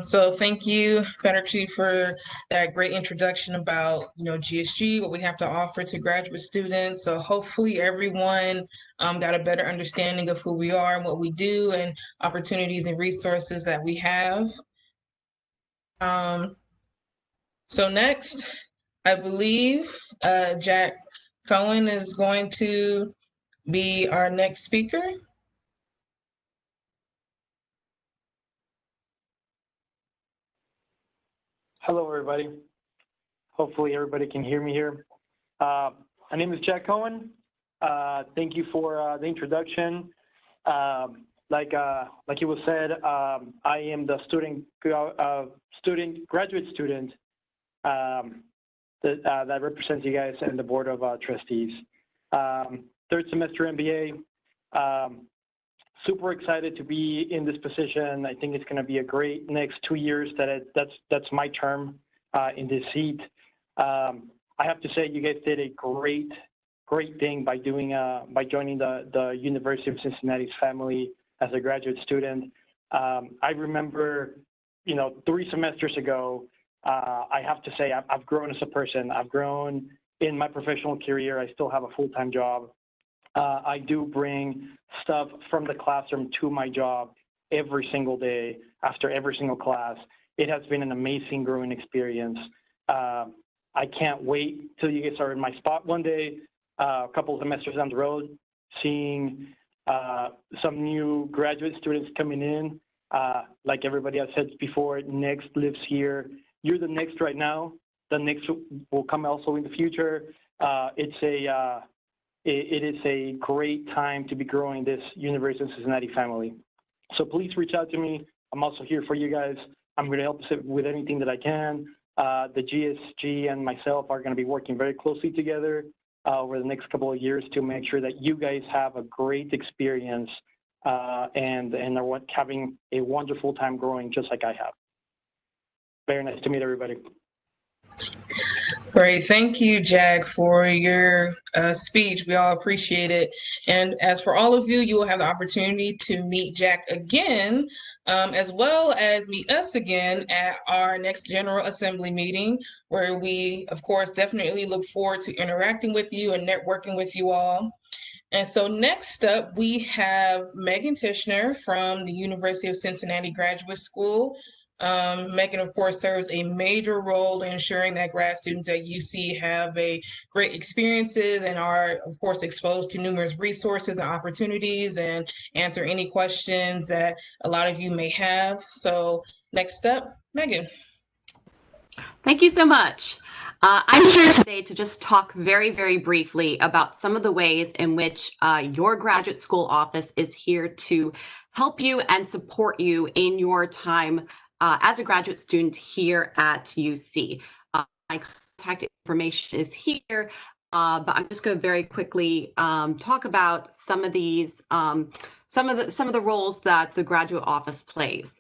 So thank you, Better Chief, for that great introduction about, GSG, what we have to offer to graduate students. So hopefully everyone got a better understanding of who we are and what we do, and opportunities and resources that we have. So next, I believe Jack Cohen is going to be our next speaker. Hello, everybody. Hopefully everybody can hear me here. My name is Jack Cohen. Thank you for the introduction. Like it was said, I am the graduate student that represents you guys and the Board of Trustees. Third semester MBA. Super excited to be in this position. I think it's going to be a great next 2 years. That's my term in this seat. I have to say, you guys did a great thing by joining the University of Cincinnati's family as a graduate student. I remember, 3 semesters ago. I have to say, I've grown as a person. I've grown in my professional career. I still have a full-time job. I do bring stuff from the classroom to my job every single day after every single class. It has been an amazing growing experience. I can't wait till you guys are in my spot one day, a couple of semesters down the road, seeing some new graduate students coming in. Like everybody has said before, next lives here. You're the next right now. The next will come also in the future. It is a great time to be growing this University of Cincinnati family. So please reach out to me. I'm also here for you guys. I'm going to help with anything that I can. The GSG and myself are going to be working very closely together over the next couple of years to make sure that you guys have a great experience and are having a wonderful time growing just like I have. Very nice to meet everybody. Great. Thank you, Jack, for your speech. We all appreciate it. And as for all of you, you will have the opportunity to meet Jack again, as well as meet us again at our next General Assembly meeting, where we, of course, definitely look forward to interacting with you and networking with you all. And so next up, we have Megan Tishner from the University of Cincinnati Graduate School. Megan, of course, serves a major role in ensuring that grad students at UC have a great experiences and are, of course, exposed to numerous resources and opportunities and answer any questions that a lot of you may have. So next up, Megan. Thank you so much. I'm here today to just talk very, very briefly about some of the ways in which your graduate school office is here to help you and support you in your time as a graduate student here at UC. My contact information is here, but I'm just going to very quickly talk about some of these, some of the roles that the graduate office plays.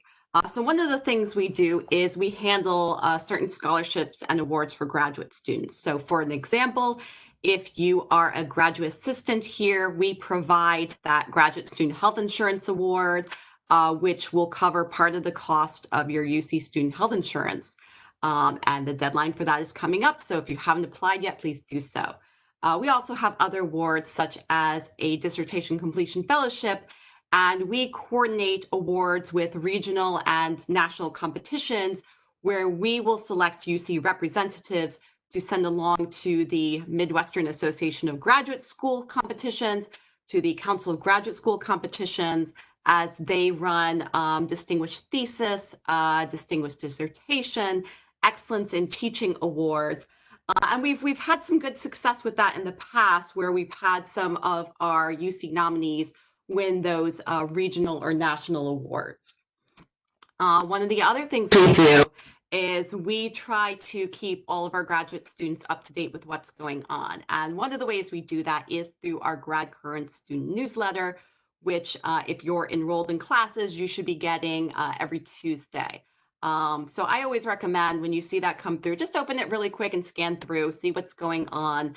So one of the things we do is we handle certain scholarships and awards for graduate students. So for an example, if you are a graduate assistant here, we provide that Graduate Student Health Insurance Award, which will cover part of the cost of your UC student health insurance. And the deadline for that is coming up. So if you haven't applied yet, please do so. We also have other awards such as a dissertation completion fellowship, and we coordinate awards with regional and national competitions where we will select UC representatives to send along to the Midwestern Association of Graduate School competitions, to the Council of Graduate School competitions, as they run distinguished thesis, distinguished dissertation, excellence in teaching awards. And we've had some good success with that in the past, where we've had some of our UC nominees win those regional or national awards. One of the other things we do is we try to keep all of our graduate students up to date with what's going on. And one of the ways we do that is through our Grad Current student newsletter, which if you're enrolled in classes, you should be getting every Tuesday. So I always recommend when you see that come through, just open it really quick and scan through, see what's going on,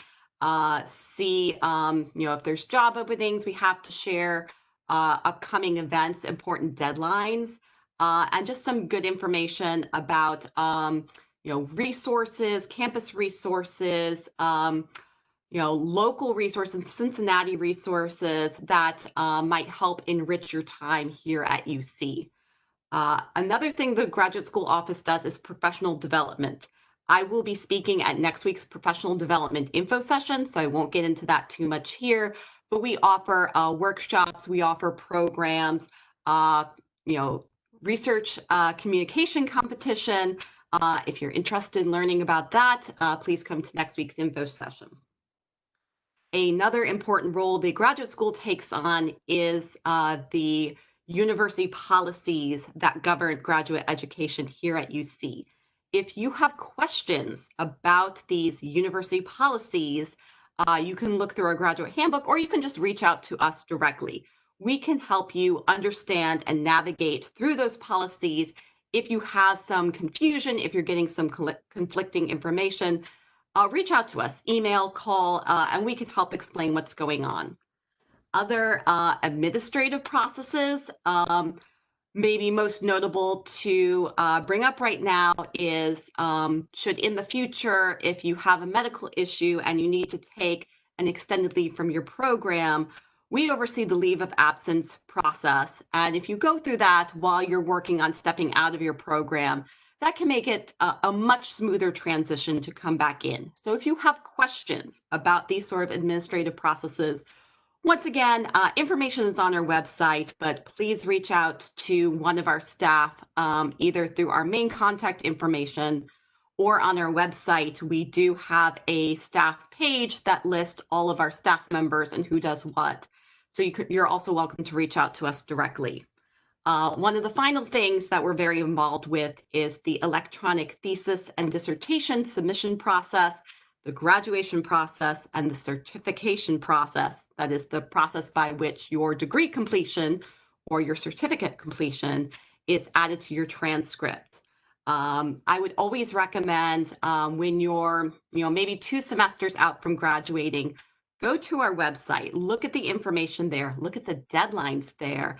see if there's job openings we have to share, upcoming events, important deadlines, and just some good information about resources, campus resources, local resources, Cincinnati resources that might help enrich your time here at UC. Another thing the graduate school office does is professional development. I will be speaking at next week's professional development info session, so I won't get into that too much here, but we offer workshops, we offer programs, research communication competition. If you're interested in learning about that, please come to next week's info session. Another important role the graduate school takes on is the university policies that govern graduate education here at UC. If you have questions about these university policies, you can look through our graduate handbook, or you can just reach out to us directly. We can help you understand and navigate through those policies. If you have some confusion, if you're getting some conflicting information, reach out to us, email, call, and we can help explain what's going on. Other administrative processes, maybe most notable to bring up right now is should in the future, if you have a medical issue and you need to take an extended leave from your program, we oversee the leave of absence process. And if you go through that while you're working on stepping out of your program, that can make it a much smoother transition to come back in. So if you have questions about these sort of administrative processes, once again, information is on our website, but please reach out to one of our staff, either through our main contact information or on our website. We do have a staff page that lists all of our staff members and who does what. So you're also welcome to reach out to us directly. One of the final things that we're very involved with is the electronic thesis and dissertation submission process, the graduation process, and the certification process. That is the process by which your degree completion or your certificate completion is added to your transcript. I would always recommend when you're, maybe 2 semesters out from graduating, go to our website, look at the information there, look at the deadlines there,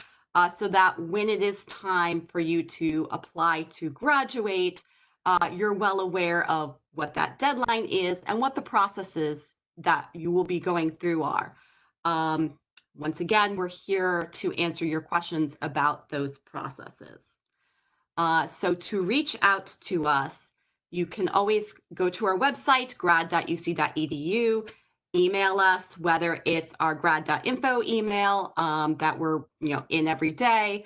so that when it is time for you to apply to graduate, you're well aware of what that deadline is and what the processes that you will be going through are. Once again, we're here to answer your questions about those processes. So to reach out to us, you can always go to our website, grad.uc.edu, email us, whether it's our grad.info email that we're in every day.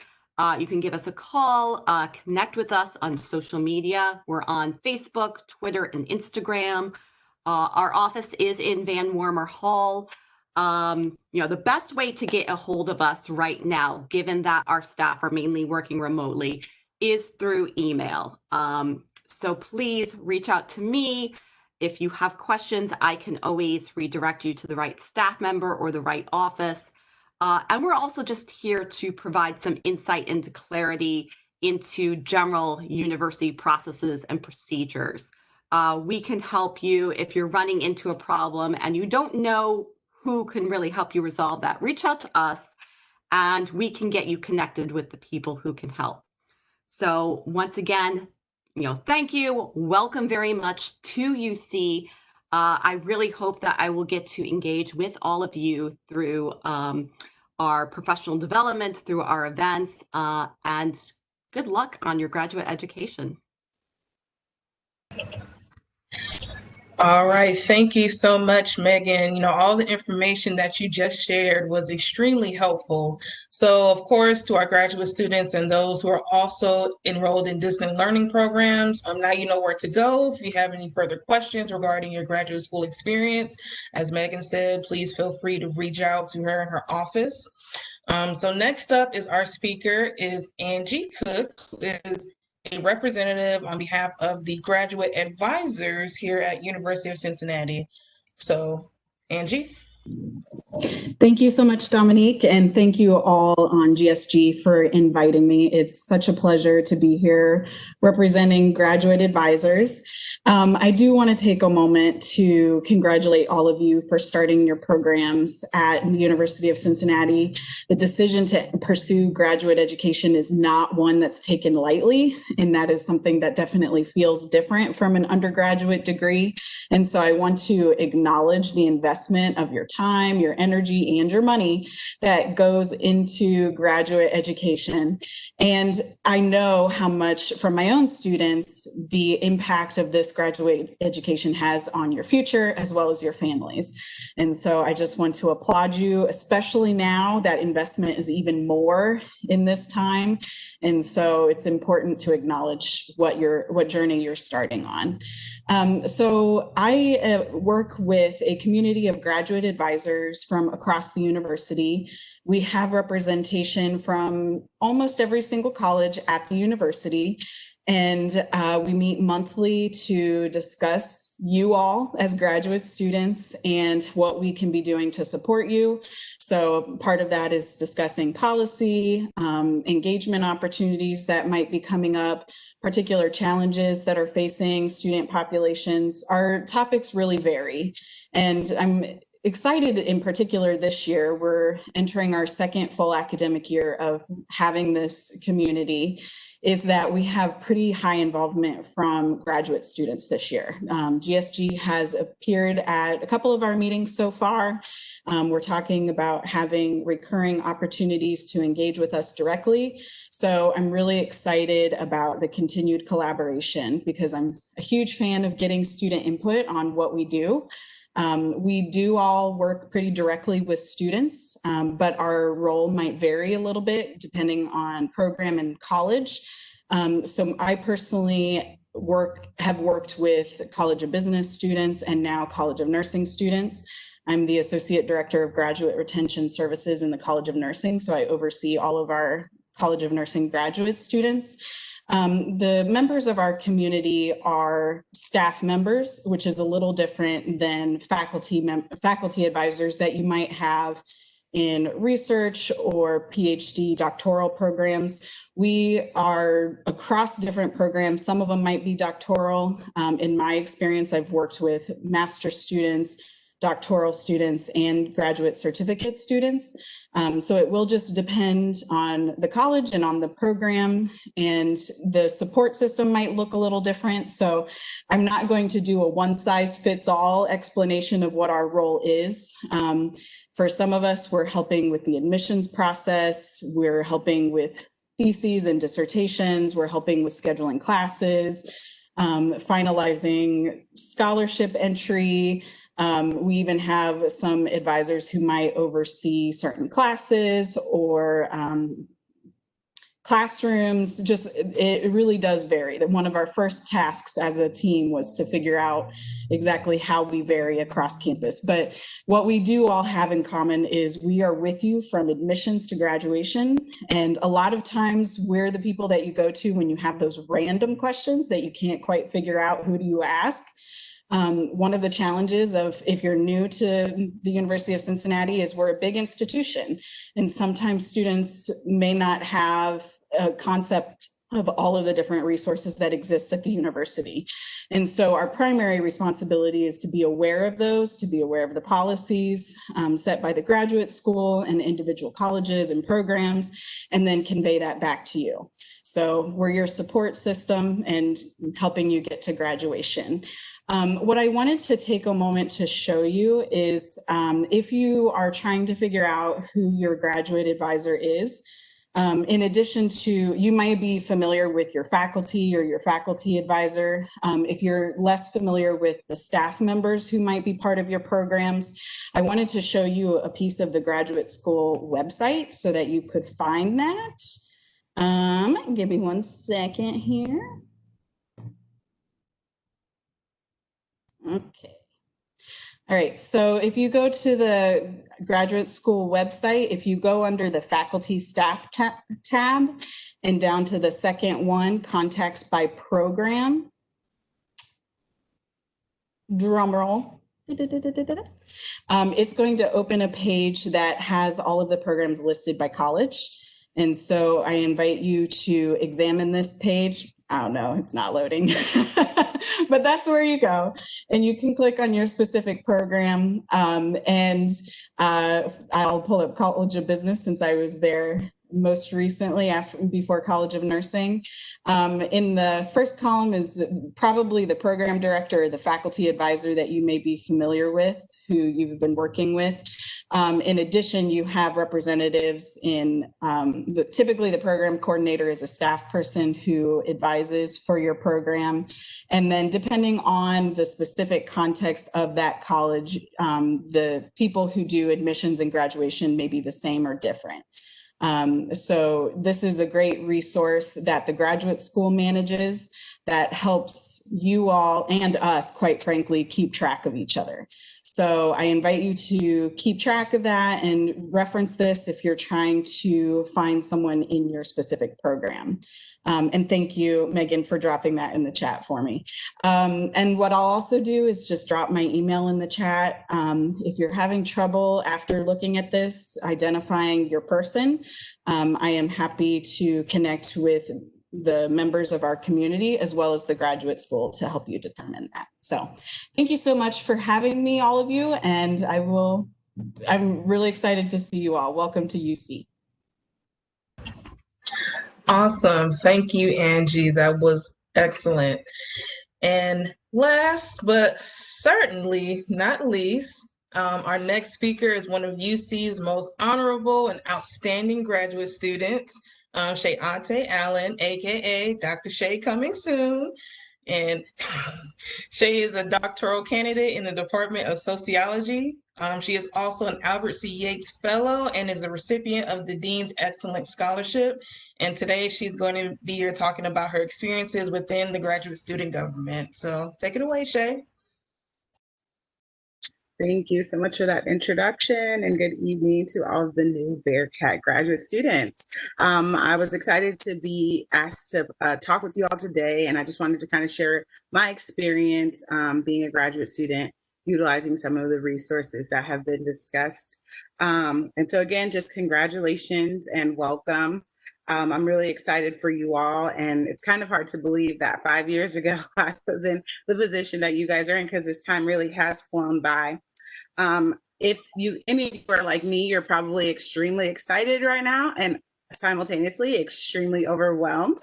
You can give us a call, connect with us on social media. We're on Facebook, Twitter, and Instagram. Our office is in Van Warmer Hall. The best way to get a hold of us right now, given that our staff are mainly working remotely, is through email. So please reach out to me. if you have questions, I can always redirect you to the right staff member or the right office. And we're also just here to provide some insight into clarity into general university processes and procedures. We can help you if you're running into a problem and you don't know who can really help you resolve that. Reach out to us and we can get you connected with the people who can help. So once again, thank you. Welcome very much to UC. I really hope that I will get to engage with all of you through our professional development, through our events, and good luck on your graduate education. All right, thank you so much, Megan. All the information that you just shared was extremely helpful. So, of course, to our graduate students and those who are also enrolled in distant learning programs, now you know where to go. If you have any further questions regarding your graduate school experience, as Megan said, please feel free to reach out to her in her office. So next up is our speaker is Angie Cook, who is a representative on behalf of the graduate advisors here at University of Cincinnati. So, Angie. Thank you so much, Dominique, and thank you all on GSG for inviting me. It's such a pleasure to be here representing graduate advisors. I do want to take a moment to congratulate all of you for starting your programs at the University of Cincinnati. The decision to pursue graduate education is not one that's taken lightly, and that is something that definitely feels different from an undergraduate degree. And so I want to acknowledge the investment of your time, your energy, and your money that goes into graduate education. And I know how much from my own students, the impact of this graduate education has on your future as well as your families. And so I just want to applaud you, especially now that investment is even more in this time. And so it's important to acknowledge what journey you're starting on. So I work with a community of graduate advisors from across the university. We have representation from almost every single college at the university. And we meet monthly to discuss you all as graduate students and what we can be doing to support you. So part of that is discussing policy, engagement opportunities that might be coming up, particular challenges that are facing student populations. Our topics really vary. And I'm excited in particular this year, we're entering our second full academic year of having this community, is that we have pretty high involvement from graduate students this year. GSG has appeared at a couple of our meetings so far. We're talking about having recurring opportunities to engage with us directly. So I'm really excited about the continued collaboration because I'm a huge fan of getting student input on what we do. We do all work pretty directly with students, but our role might vary a little bit depending on program and college. So I personally have worked with College of Business students and now College of Nursing students. I'm the Associate Director of Graduate Retention Services in the College of Nursing, so I oversee all of our College of Nursing graduate students. The members of our community are staff members, which is a little different than faculty advisors that you might have in research or PhD doctoral programs. We are across different programs. Some of them might be doctoral. In my experience, I've worked with master's students, doctoral students, and graduate certificate students. So it will just depend on the college and on the program, and the support system might look a little different. So I'm not going to do a one-size-fits-all explanation of what our role is. For some of us, we're helping with the admissions process. We're helping with theses and dissertations. We're helping with scheduling classes, finalizing scholarship entry. We even have some advisors who might oversee certain classes or classrooms. Just it really does vary. That one of our first tasks as a team was to figure out exactly how we vary across campus. But what we do all have in common is we are with you from admissions to graduation. And a lot of times we're the people that you go to when you have those random questions that you can't quite figure out who do you ask. One of the challenges of if you're new to the University of Cincinnati is we're a big institution, and sometimes students may not have a concept of all of the different resources that exist at the university. And so our primary responsibility is to be aware of those, to be aware of the policies set by the graduate school and individual colleges and programs, and then convey that back to you. So we're your support system and helping you get to graduation. What I wanted to take a moment to show you is if you are trying to figure out who your graduate advisor is, in addition to, you might be familiar with your faculty or your faculty advisor. If you're less familiar with the staff members who might be part of your programs, I wanted to show you a piece of the graduate school website so that you could find that. Give me 1 second here. Okay. All right, so if you go to the graduate school website, if you go under the faculty staff tab and down to the second one, contacts by program, drum roll, it's going to open a page that has all of the programs listed by college. And so I invite you to examine this page. Oh no, it's not loading, but that's where you go. And you can click on your specific program. I'll pull up College of Business since I was there most recently before College of Nursing. In the first column is probably the program director or the faculty advisor that you may be familiar with, who you've been working with. In addition, you have representatives in, typically the program coordinator is a staff person who advises for your program. And then depending on the specific context of that college, the people who do admissions and graduation may be the same or different. So this is a great resource that the graduate school manages that helps you all and us, quite frankly, keep track of each other. So I invite you to keep track of that and reference this if you're trying to find someone in your specific program. And thank you, Megan, for dropping that in the chat for me. And what I'll also do is just drop my email in the chat. If you're having trouble after looking at this, identifying your person, I am happy to connect with the members of our community as well as the graduate school to help you determine that. So thank you so much for having me, all of you. And I'm really excited to see you all. Welcome to UC. Awesome. Thank you, Angie. That was excellent. And last but certainly not least, our next speaker is one of UC's most honorable and outstanding graduate students, Shayante Allen, aka Dr. Shay coming soon. And Shay is a doctoral candidate in the Department of Sociology. She is also an Albert C. Yates Fellow and is a recipient of the Dean's Excellent Scholarship. And today she's going to be here talking about her experiences within the graduate student government. So take it away, Shay. Thank you so much for that introduction, and good evening to all of the new Bearcat graduate students. I was excited to be asked to talk with you all today, and I just wanted to kind of share my experience being a graduate student, utilizing some of the resources that have been discussed. And so again, just congratulations and welcome. I'm really excited for you all, and it's kind of hard to believe that 5 years ago I was in the position that you guys are in, because this time really has flown by. If any of you are like me, you're probably extremely excited right now and simultaneously extremely overwhelmed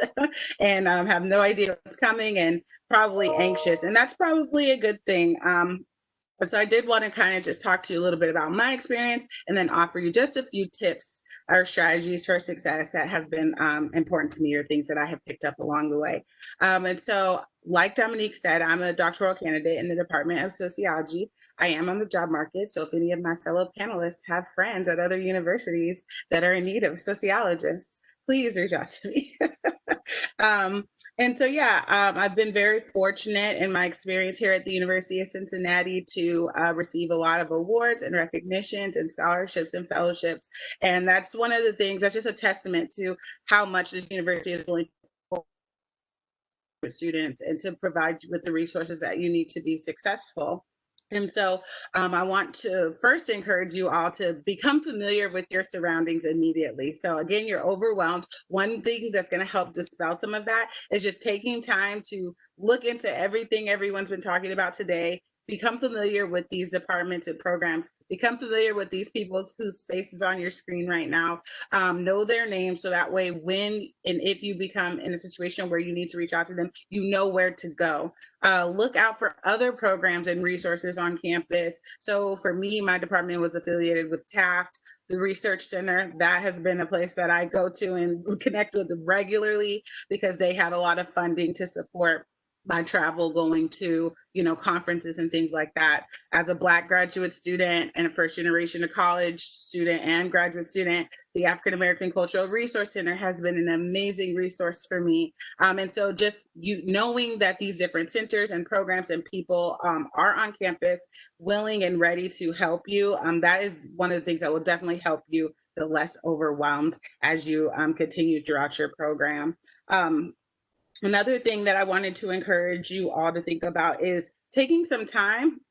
and have no idea what's coming and probably anxious, and that's probably a good thing. So I did want to kind of just talk to you a little bit about my experience and then offer you just a few tips or strategies for success that have been important to me, or things that I have picked up along the way. And so, like Dominique said, I'm a doctoral candidate in the Department of Sociology. I am on the job market, so if any of my fellow panelists have friends at other universities that are in need of sociologists, please reach out to me. And so, yeah, I've been very fortunate in my experience here at the University of Cincinnati to receive a lot of awards and recognitions and scholarships and fellowships. And that's one of the things that's just a testament to how much this university is willing students and to provide you with the resources that you need to be successful. And so I want to first encourage you all to become familiar with your surroundings immediately. So again, you're overwhelmed. One thing that's going to help dispel some of that is just taking time to look into everything everyone's been talking about today. Become familiar with these departments and programs. Become familiar with these people whose faces on your screen right now. Know their names so that way when and if you become in a situation where you need to reach out to them, you know where to go. Look out for other programs and resources on campus. So for me, my department was affiliated with Taft, the Research Center. That has been a place that I go to and connect with regularly because they had a lot of funding to support my travel going to, conferences and things like that. As a Black graduate student and a first generation of college student and graduate student, the African American Cultural Resource Center has been an amazing resource for me. And so just knowing that these different centers and programs and people are on campus willing and ready to help you, that is one of the things that will definitely help you feel less overwhelmed as you continue throughout your program. Another thing that I wanted to encourage you all to think about is taking some time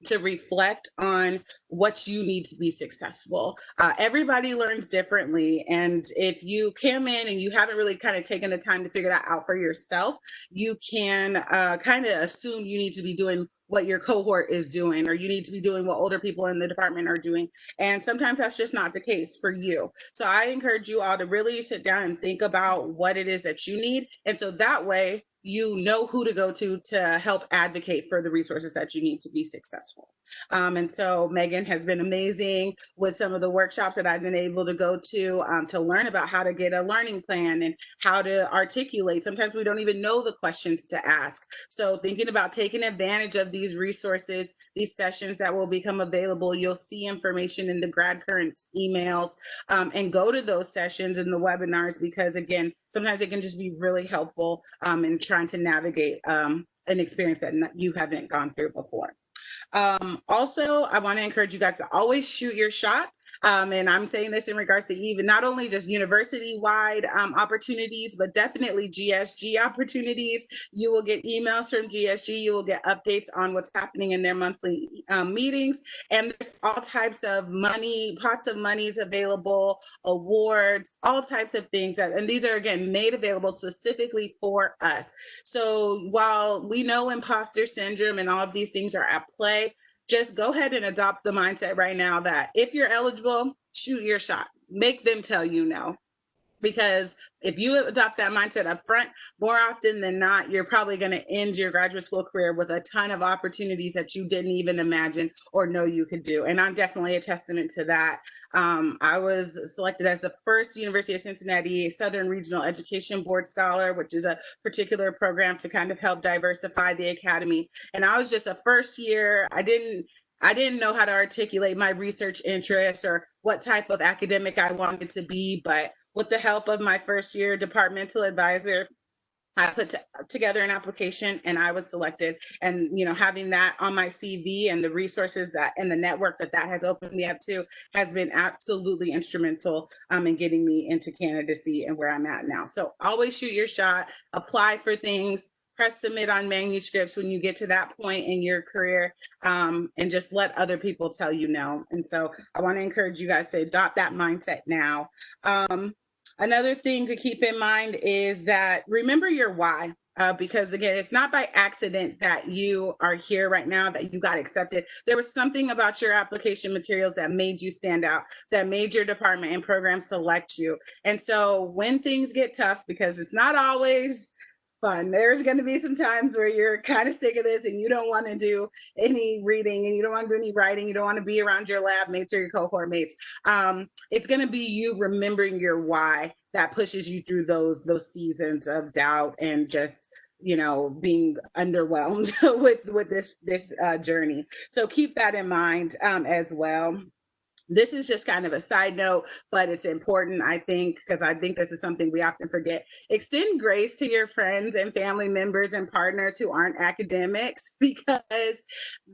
to reflect on what you need to be successful. Everybody learns differently. And if you come in and you haven't really kind of taken the time to figure that out for yourself, you can kind of assume you need to be doing what your cohort is doing, or you need to be doing what older people in the department are doing. And sometimes that's just not the case for you. So I encourage you all to really sit down and think about what it is that you need. And so that way, you know who to go to help advocate for the resources that you need to be successful. And so Megan has been amazing with some of the workshops that I've been able to go to learn about how to get a learning plan and how to articulate. Sometimes we don't even know the questions to ask. So thinking about taking advantage of these resources, these sessions that will become available, you'll see information in the grad currents emails, and go to those sessions and the webinars, because again, sometimes it can just be really helpful in trying to navigate an experience that you haven't gone through before. Also, I want to encourage you guys to always shoot your shot. And I'm saying this in regards to even not only just university-wide opportunities, but definitely GSG opportunities. You will get emails from GSG. You will get updates on what's happening in their monthly meetings. And there's all types of pots of monies available, awards, all types of things. And these are, again, made available specifically for us. So while we know imposter syndrome and all of these things are at play, just go ahead and adopt the mindset right now that if you're eligible, shoot your shot. Make them tell you no. Because if you adopt that mindset up front, more often than not, you're probably going to end your graduate school career with a ton of opportunities that you didn't even imagine or know you could do. And I'm definitely a testament to that. I was selected as the first University of Cincinnati Southern Regional Education Board Scholar, which is a particular program to kind of help diversify the academy. And I was just a first year. I didn't know how to articulate my research interest or what type of academic I wanted to be, but with the help of my first year departmental advisor, I put together an application and I was selected. And, having that on my CV and the resources and the network that has opened me up to has been absolutely instrumental in getting me into candidacy and where I'm at now. So always shoot your shot, apply for things, press submit on manuscripts when you get to that point in your career, and just let other people tell you no. And so I want to encourage you guys to adopt that mindset now. Another thing to keep in mind is that remember your why. Because again, it's not by accident that you are here right now, that you got accepted. There was something about your application materials that made you stand out, that made your department and program select you. And so when things get tough, because it's not always fun, there's going to be some times where you're kind of sick of this and you don't want to do any reading and you don't want to do any writing, you don't want to be around your lab mates or your cohort mates. It's going to be you remembering your why that pushes you through those seasons of doubt and just being underwhelmed with this journey. So keep that in mind as well. This is just kind of a side note, but it's important, I think, because I think this is something we often forget. Extend grace to your friends and family members and partners who aren't academics, because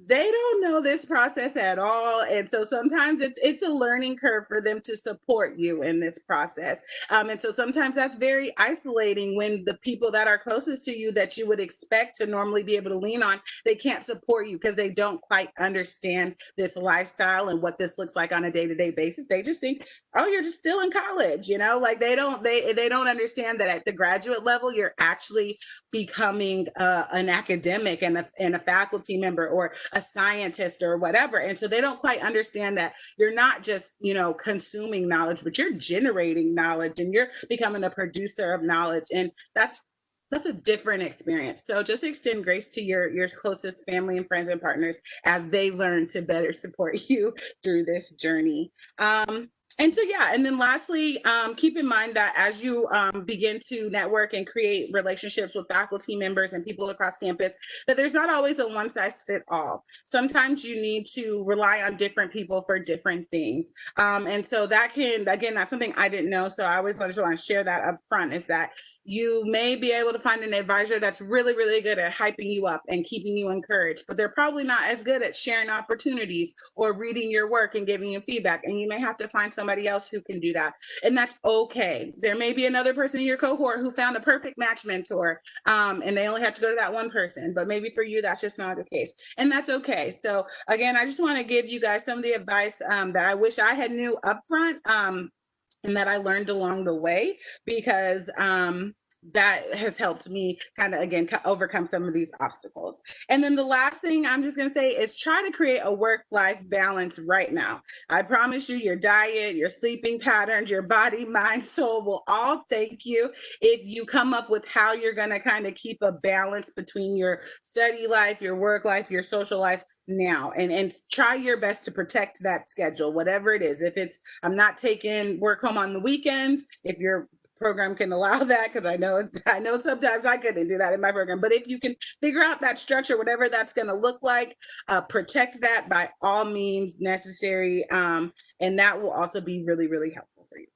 they don't know this process at all. And so sometimes it's a learning curve for them to support you in this process. And so sometimes that's very isolating when the people that are closest to you that you would expect to normally be able to lean on, they can't support you because they don't quite understand this lifestyle and what this looks like on a day-to-day basis. They just think, oh, you're just still in college, like they don't understand that at the graduate level, you're actually becoming an academic and a faculty member or a scientist or whatever. And so they don't quite understand that you're not just, consuming knowledge, but you're generating knowledge and you're becoming a producer of knowledge. And that's a different experience. So just extend grace to your closest family and friends and partners as they learn to better support you through this journey. And so, and then lastly, keep in mind that as you begin to network and create relationships with faculty members and people across campus, that there's not always a one size fit all. Sometimes you need to rely on different people for different things. And so that can, again, that's something I didn't know. So I always just want to share that up front, is that you may be able to find an advisor that's really, really good at hyping you up and keeping you encouraged, but they're probably not as good at sharing opportunities or reading your work and giving you feedback. And you may have to find somebody else who can do that. And that's okay. There may be another person in your cohort who found a perfect match mentor, and they only have to go to that one person, but maybe for you, that's just not the case. And that's okay. So again, I just want to give you guys some of the advice that I wish I had knew upfront, and that I learned along the way, because that has helped me kind of, again, overcome some of these obstacles. And then the last thing I'm just going to say is try to create a work-life balance right now. I promise you, your diet, your sleeping patterns, your body, mind, soul will all thank you if you come up with how you're going to kind of keep a balance between your study life, your work life, your social life now, and try your best to protect that schedule, whatever it is. If it's, I'm not taking work home on the weekends, if your program can allow that, because I know sometimes I couldn't do that in my program, but if you can figure out that structure, whatever that's going to look like, protect that by all means necessary, and that will also be really, really helpful for you.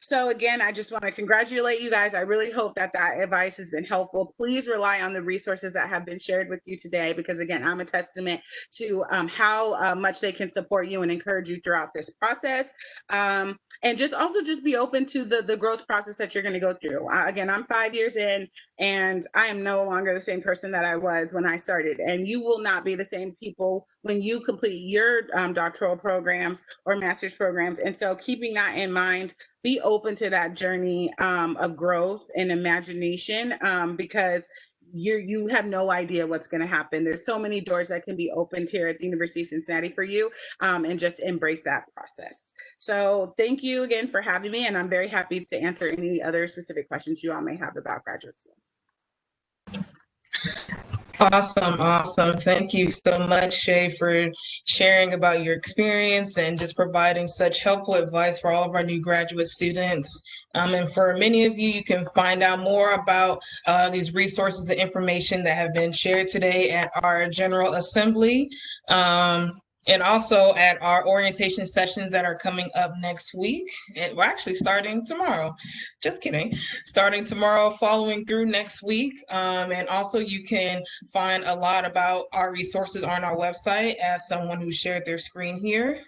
So again, I just want to congratulate you guys. I really hope that advice has been helpful. Please rely on the resources that have been shared with you today, because again, I'm a testament to how much they can support you and encourage you throughout this process. And just be open to the growth process that you're going to go through. Again, I'm 5 years in, and I am no longer the same person that I was when I started. And you will not be the same people when you complete your doctoral programs or master's programs. And so keeping that in mind, be open to that journey of growth and imagination, because you have no idea what's going to happen. There's so many doors that can be opened here at the University of Cincinnati for you, and just embrace that process. So thank you again for having me, and I'm very happy to answer any other specific questions you all may have about graduate school. Awesome. Thank you so much, Shay, for sharing about your experience and just providing such helpful advice for all of our new graduate students. And for many of you, you can find out more about these resources and information that have been shared today at our General Assembly. And also at our orientation sessions that are coming up next week. We're actually starting tomorrow. Just kidding. Starting tomorrow, following through next week. And also you can find a lot about our resources on our website, as someone who shared their screen here.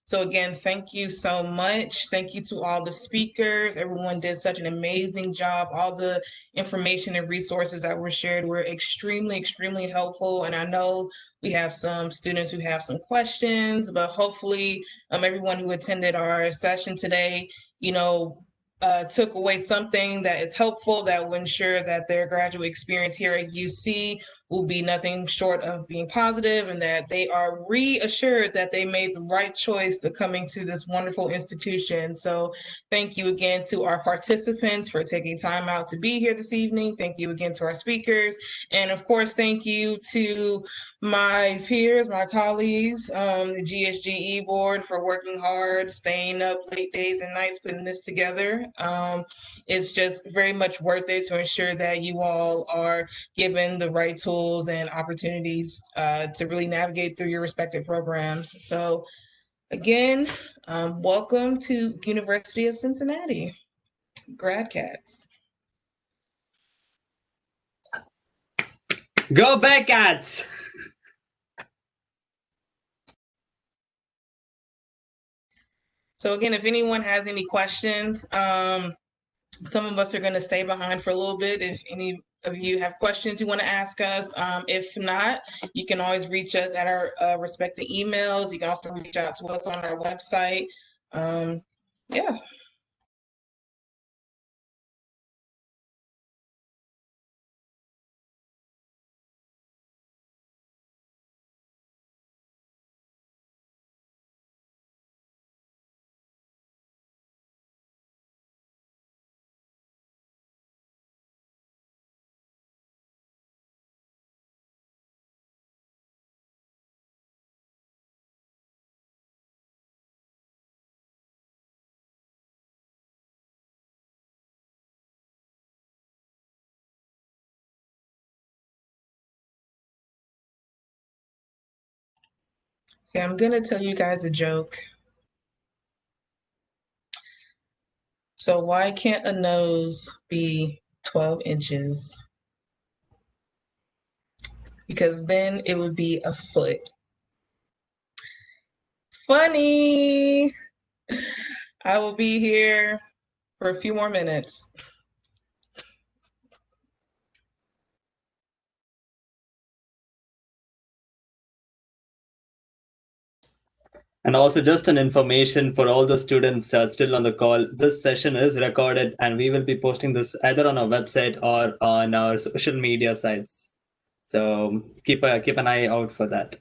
So again, thank you so much. Thank you to all the speakers. Everyone did such an amazing job. All the information and resources that were shared were extremely, extremely helpful. And I know we have some students who have some questions, but hopefully everyone who attended our session today, took away something that is helpful, that will ensure that their graduate experience here at UC will be nothing short of being positive, and that they are reassured that they made the right choice to coming to this wonderful institution. So thank you again to our participants for taking time out to be here this evening. Thank you again to our speakers. And of course, thank you to my peers, my colleagues, the GSGE board, for working hard, staying up late days and nights, putting this together. It's just very much worth it to ensure that you all are given the right tools and opportunities to really navigate through your respective programs. So Again, welcome to University of Cincinnati, grad cats. Go Bearcats! So again, if anyone has any questions, some of us are going to stay behind for a little bit. If any of you have questions you want to ask us, if not, you can always reach us at our respective emails. You can also reach out to us on our website. Yeah. Okay, I'm going to tell you guys a joke. So why can't a nose be 12 inches? Because then it would be a foot. Funny. I will be here for a few more minutes. And also just an information for all the students still on the call, this session is recorded and we will be posting this either on our website or on our social media sites. So keep an eye out for that.